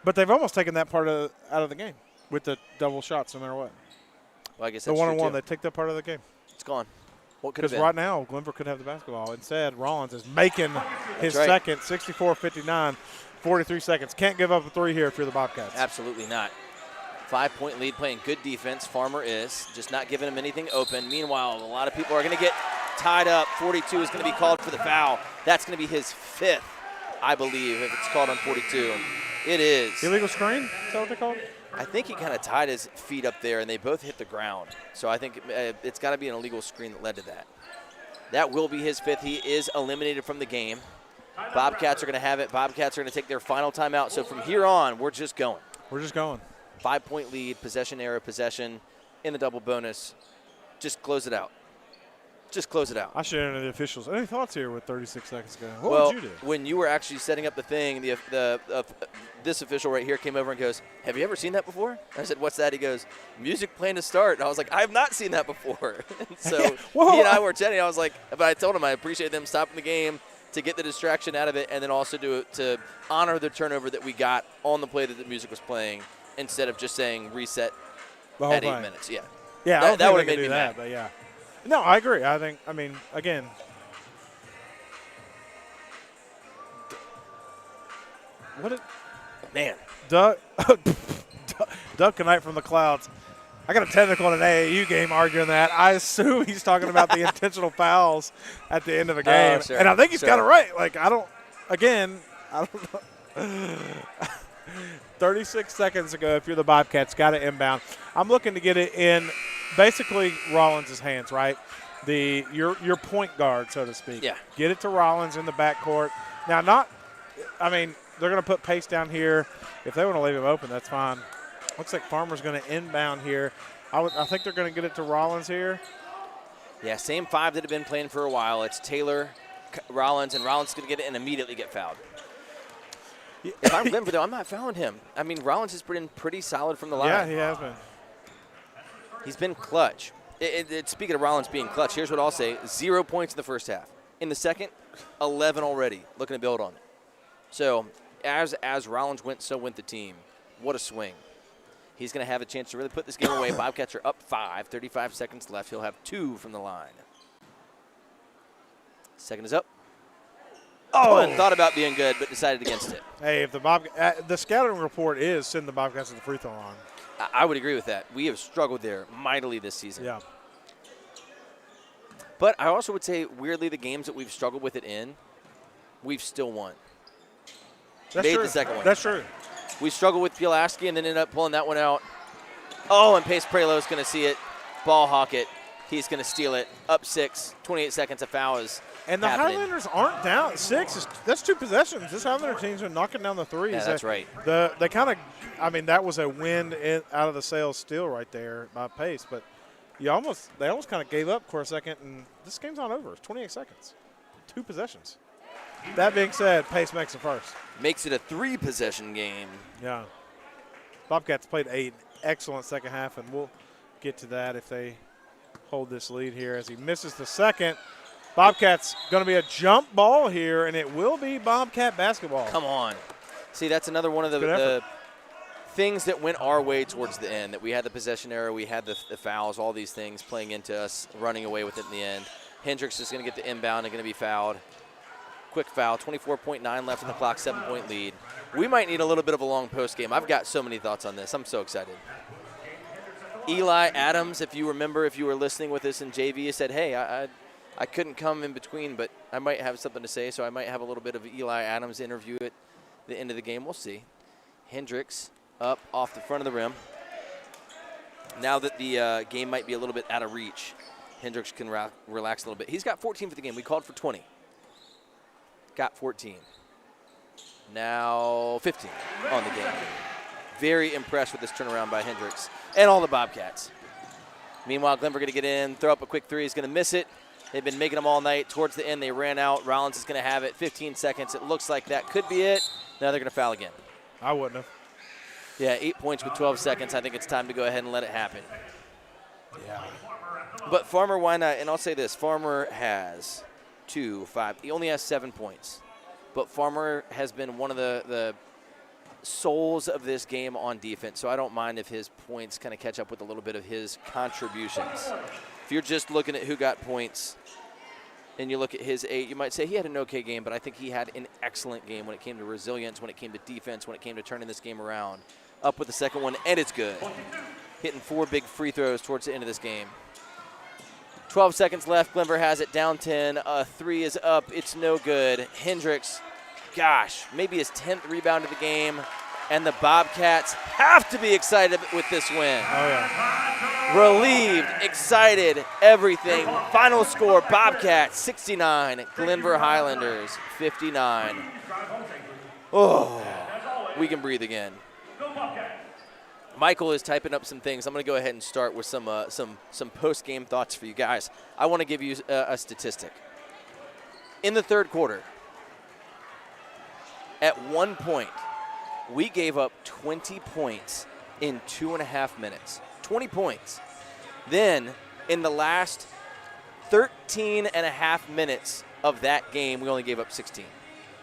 [SPEAKER 1] But they've almost taken that part out of the game with the double shots no matter what.
[SPEAKER 2] Well, I guess
[SPEAKER 1] The
[SPEAKER 2] that's
[SPEAKER 1] one-on-one,
[SPEAKER 2] true
[SPEAKER 1] they take that part of the game.
[SPEAKER 2] It's gone. What could have
[SPEAKER 1] Because
[SPEAKER 2] been?
[SPEAKER 1] right now, Glenvar could have the basketball. Instead, Rollins is making his
[SPEAKER 2] right.
[SPEAKER 1] second, 64-59, 43 seconds. Can't give up a 3 here if you're the Bobcats.
[SPEAKER 2] Absolutely not. 5-point lead, playing good defense. Farmer is just not giving him anything open. Meanwhile, a lot of people are going to get tied up. 42 is going to be called for the foul. That's going to be his 5th, I believe, if it's called on 42. It is.
[SPEAKER 1] Illegal screen? Is that what they call it?
[SPEAKER 2] I think he kind of tied his feet up there, and they both hit the ground. So I think it's got to be an illegal screen that led to that. That will be his 5th. He is eliminated from the game. Bobcats are going to have it. Bobcats are going to take their final timeout. So from here on, we're just going.
[SPEAKER 1] We're just going.
[SPEAKER 2] 5-point lead, possession error, possession in the double bonus. Just close it out. Just close it out.
[SPEAKER 1] I should enter the officials. Any thoughts here with 36 seconds to go? What
[SPEAKER 2] well,
[SPEAKER 1] would you do?
[SPEAKER 2] When you were actually setting up the thing, this official right here came over and goes, "Have you ever seen that before?" And I said, "What's that?" He goes, "Music playing to start." And I was like, "I have not seen that before." So
[SPEAKER 1] Whoa.
[SPEAKER 2] he and I were chatting. I was like, but I told him I appreciate them stopping the game to get the distraction out of it, and then also to honor the turnover that we got on the play that the music was playing, instead of just saying reset at 8 minutes. Yeah.
[SPEAKER 1] Yeah, I don't
[SPEAKER 2] that
[SPEAKER 1] think
[SPEAKER 2] would
[SPEAKER 1] they
[SPEAKER 2] have
[SPEAKER 1] could
[SPEAKER 2] made
[SPEAKER 1] do
[SPEAKER 2] me
[SPEAKER 1] that,
[SPEAKER 2] mad.
[SPEAKER 1] but yeah. No, I agree. Again, what it,
[SPEAKER 2] Man.
[SPEAKER 1] Duck Knight from the clouds. I got a technical in an AAU game arguing that. I assume he's talking about the intentional fouls at the end of a game.
[SPEAKER 2] Sure,
[SPEAKER 1] And I think he's
[SPEAKER 2] sure.
[SPEAKER 1] got it right. Like, I don't know. 36 seconds ago, if you're the Bobcats, got it inbound. I'm looking to get it in basically Rollins' hands, right? Your point guard, so to speak.
[SPEAKER 2] Yeah.
[SPEAKER 1] Get it to Rollins in the backcourt. Now, they're going to put Pace down here. If they want to leave him open, that's fine. Looks like Farmer's going to inbound here. I think they're going to get it to Rollins here.
[SPEAKER 2] Yeah, same five that have been playing for a while. It's Taylor, Rollins, and Rollins is going to get it and immediately get fouled. If I'm Glenvar, though, I'm not fouling him. I mean, Rollins has been pretty solid from the line.
[SPEAKER 1] Yeah, he has been.
[SPEAKER 2] He's been clutch. Speaking of Rollins being clutch, here's what I'll say. 0 points in the first half. In the second, 11 already. Looking to build on it. So as Rollins went, so went the team. What a swing. He's going to have a chance to really put this game away. Bobcats are up 5, 35 seconds left. He'll have 2 from the line. Second is up. Oh, and thought about being good, but decided against it.
[SPEAKER 1] Hey, if the scouting report is send the Bobcats to the free throw line.
[SPEAKER 2] I would agree with that. We have struggled there mightily this season.
[SPEAKER 1] Yeah.
[SPEAKER 2] But I also would say, weirdly, the games that we've struggled with it in, we've still won.
[SPEAKER 1] That's
[SPEAKER 2] Made
[SPEAKER 1] true.
[SPEAKER 2] the second one.
[SPEAKER 1] That's true.
[SPEAKER 2] We struggled with Pulaski and then ended up pulling that one out. Oh, and Pace Prelo's going to see it, ball hawk it. He's going to steal it. Up 6, 28 seconds of foul is
[SPEAKER 1] And the
[SPEAKER 2] happening.
[SPEAKER 1] Highlanders aren't down 6. That's 2 possessions. This Highlander team's been knocking down the threes.
[SPEAKER 2] Yeah, that's right.
[SPEAKER 1] They kind of, that was a wind out of the sails still right there by Pace. But they almost kind of gave up for a second, and this game's not over. It's 28 seconds. 2 possessions. That being said, Pace makes it first.
[SPEAKER 2] Makes it a 3-possession game.
[SPEAKER 1] Yeah. Bobcats played an excellent second half, and we'll get to that if they hold this lead here as he misses the second. Bobcats going to be a jump ball here, and it will be Bobcat basketball.
[SPEAKER 2] Come on. See, that's another one of the things that went our way towards the end, that we had the possession error, we had the fouls, all these things playing into us running away with it in the end. Hendricks is going to get the inbound and going to be fouled. Quick foul, 24.9 left on the clock, 7-point lead. We might need a little bit of a long post game. I've got so many thoughts on this. I'm so excited. Eli Adams, if you remember, if you were listening with us in JV, said, hey, I couldn't come in between, but I might have something to say, so I might have a little bit of Eli Adams interview at the end of the game. We'll see. Hendricks up off the front of the rim. Now that the game might be a little bit out of reach, Hendricks can relax a little bit. He's got 14 for the game. We called for 20. Got 14. Now 15 on the game. Very impressed with this turnaround by Hendricks and all the Bobcats. Meanwhile, Glenvar going to get in, throw up a quick 3. He's going to miss it. They've been making them all night. Towards the end, they ran out. Rollins is going to have it. 15 seconds. It looks like that could be it. Now they're going to foul again.
[SPEAKER 1] I wouldn't have.
[SPEAKER 2] Yeah, 8 points with 12 seconds. I think it's time to go ahead and let it happen.
[SPEAKER 1] Yeah.
[SPEAKER 2] But Farmer, why not? And I'll say this. Farmer has 2, 5. He only has 7 points. But Farmer has been one of the souls of this game on defense, so I don't mind if his points kind of catch up with a little bit of his contributions. If you're just looking at who got points and you look at his 8, you might say he had an okay game, but I think he had an excellent game when it came to resilience, when it came to defense, when it came to turning this game around. Up with the second one, and it's good. Hitting 4 big free throws towards the end of this game. 12 seconds left. Glenvar has it down 10. 3 is up. It's no good. Hendricks, gosh, maybe his 10th rebound of the game. And the Bobcats have to be excited with this win.
[SPEAKER 1] Oh, yeah.
[SPEAKER 2] Relieved, excited, everything. Final score, Bobcats 69, Glenvar Highlanders 59. Oh, we can breathe again. Michael is typing up some things. I'm going to go ahead and start with some post-game thoughts for you guys. I want to give you a statistic. In the third quarter, at one point, we gave up 20 points in 2.5 minutes. 20 points. Then, in the last 13.5 minutes of that game, we only gave up 16.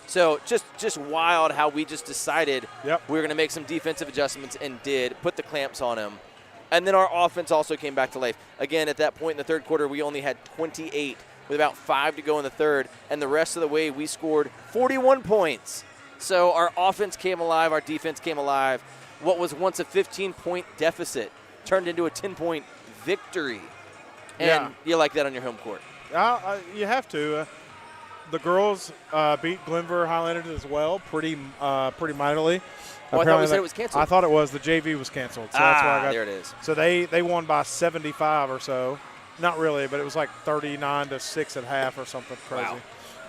[SPEAKER 2] So just wild how we just decided we were going to make some defensive adjustments and did, put the clamps on him. And then our offense also came back to life. Again, at that point in the third quarter, we only had 28 with about 5 to go in the third. And the rest of the way, we scored 41 points. So our offense came alive, our defense came alive. What was once a 15-point deficit turned into a 10-point victory. And you like that on your home court.
[SPEAKER 1] You have to. The girls beat Glenvar Highlanders as well, pretty mightily.
[SPEAKER 2] Oh, I thought we said it was canceled.
[SPEAKER 1] I thought it was. The JV was canceled. So that's why I got,
[SPEAKER 2] there it is.
[SPEAKER 1] So they won by 75 or so. Not really, but it was like 39-6 at half or something crazy.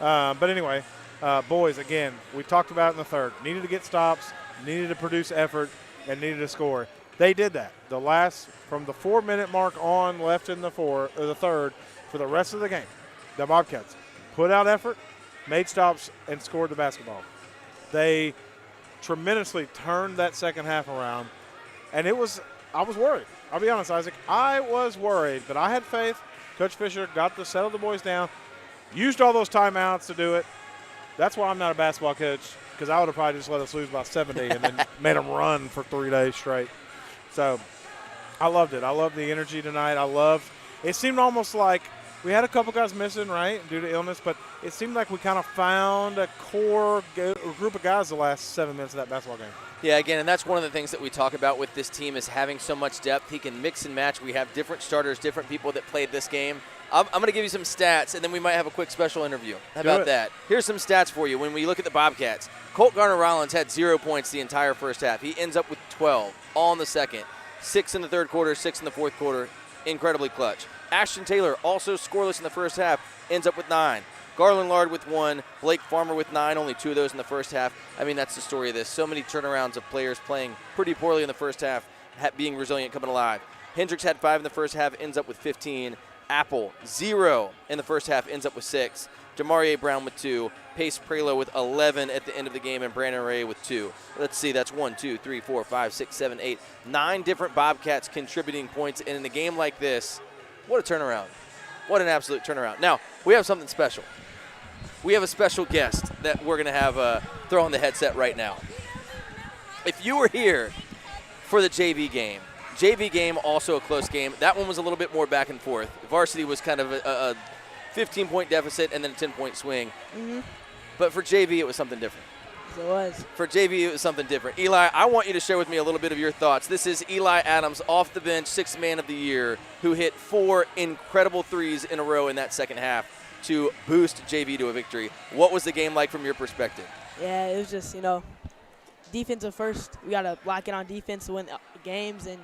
[SPEAKER 2] Wow.
[SPEAKER 1] But anyway, boys, again, we talked about it in the third. Needed to get stops, needed to produce effort, and needed to score. They did that. From the 4-minute mark on left in the third, for the rest of the game, the Bobcats put out effort, made stops, and scored the basketball. They tremendously turned that second half around, and I was worried. I'll be honest, Isaac. I was worried, but I had faith. Coach Fisher got to settle the boys down, used all those timeouts to do it. That's why I'm not a basketball coach, because I would have probably just let us lose by 70 and then made them run for 3 days straight. So I loved it. I loved the energy tonight. It seemed almost like we had a couple guys missing, right, due to illness, but it seemed like we kind of found a core group of guys the last 7 minutes of that basketball game.
[SPEAKER 2] Yeah, again, and that's one of the things that we talk about with this team is having so much depth. He can mix and match. We have different starters, different people that played this game. I'm going to give you some stats, and then we might have a quick special interview. How about that? Here's some stats for you. When we look at the Bobcats, Colt Garner-Rollins had 0 points the entire first half. He ends up with 12, all in the second. 6 in the third quarter, 6 in the fourth quarter. Incredibly clutch. Ashton Taylor, also scoreless in the first half, ends up with 9. Garland Lard with 1. Blake Farmer with 9, only 2 of those in the first half. I mean, that's the story of this. So many turnarounds of players playing pretty poorly in the first half, being resilient, coming alive. Hendricks had 5 in the first half, ends up with 15. Apple, 0 in the first half, ends up with 6. Jamarie Brown with 2. Pace Prelo with 11 at the end of the game, and Brandon Ray with 2. Let's see, that's 1, 2, 3, 4, 5, 6, 7, 8. 9 different Bobcats contributing points, and in a game like this, what a turnaround. What an absolute turnaround. Now, we have something special. We have a special guest that we're going to have throw on the headset right now. If you were here for the JV game, also a close game. That one was a little bit more back and forth. Varsity was kind of a 15-point deficit and then a 10-point swing.
[SPEAKER 3] Mm-hmm.
[SPEAKER 2] But for JV, it was something different.
[SPEAKER 3] Yes, it was.
[SPEAKER 2] For JV, it was something different. Eli, I want you to share with me a little bit of your thoughts. This is Eli Adams, off the bench, 6th man of the year, who hit 4 incredible threes in a row in that second half to boost JV to a victory. What was the game like from your perspective?
[SPEAKER 3] Yeah, it was just, defensive first. We got to lock in on defense to win games, and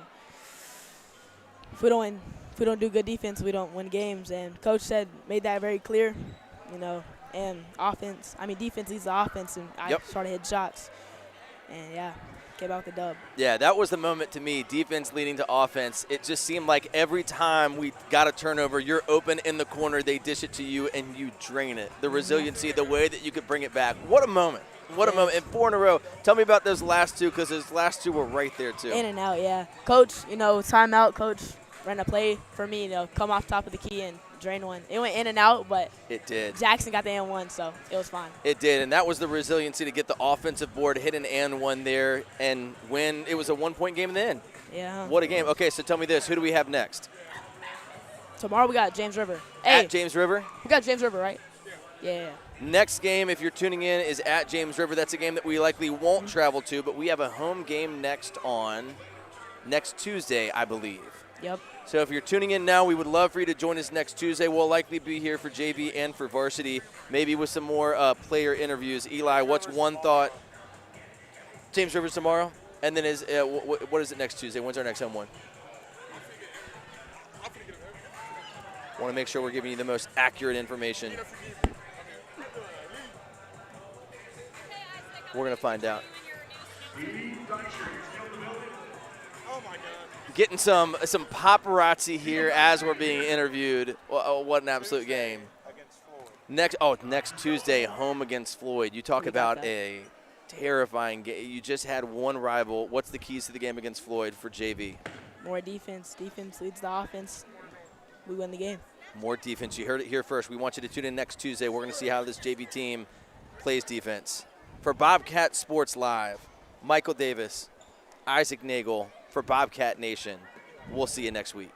[SPEAKER 3] if we don't do good defense, we don't win games. And Coach made that very clear, and defense leads the offense, and I started hitting shots. And, yeah, came out with the dub.
[SPEAKER 2] Yeah, that was the moment to me, defense leading to offense. It just seemed like every time we got a turnover, you're open in the corner, they dish it to you, and you drain it. The resiliency, the way that you could bring it back. What a moment. What a moment. And 4 in a row. Tell me about those last 2, because those last 2 were right there, too.
[SPEAKER 3] In and out, yeah. Coach, timeout, Coach ran a play for me, come off top of the key and drain one. It went in and out, but
[SPEAKER 2] it did.
[SPEAKER 3] Jackson got the and one, so it was fine.
[SPEAKER 2] It did, and that was the resiliency to get the offensive board, hit an and one there, and win. It was a 1-point game in the end.
[SPEAKER 3] Yeah.
[SPEAKER 2] What a game. Okay, so tell me this. Who do we have next?
[SPEAKER 3] Tomorrow we got James River.
[SPEAKER 2] At James River?
[SPEAKER 3] We got James River, right? Yeah.
[SPEAKER 2] Next game, if you're tuning in, is at James River. That's a game that we likely won't travel to, but we have a home game next Tuesday, I believe.
[SPEAKER 3] Yep.
[SPEAKER 2] So if you're tuning in now, we would love for you to join us next Tuesday. We'll likely be here for JV and for varsity, maybe with some more player interviews. Eli, what's one thought? James Rivers tomorrow? And then what is it next Tuesday? When's our next home one? Want to make sure we're giving you the most accurate information. We're going to find out. Getting some paparazzi here as we're being interviewed. What an absolute game. Next Tuesday, home against Floyd. You talk about a terrifying game. You just had one rival. What's the keys to the game against Floyd for JV?
[SPEAKER 3] More defense. Defense leads the offense. We win the game.
[SPEAKER 2] More defense. You heard it here first. We want you to tune in next Tuesday. We're going to see how this JV team plays defense. For Bobcat Sports Live, Michael Davis, Isaac Nagel, for Bobcat Nation. We'll see you next week.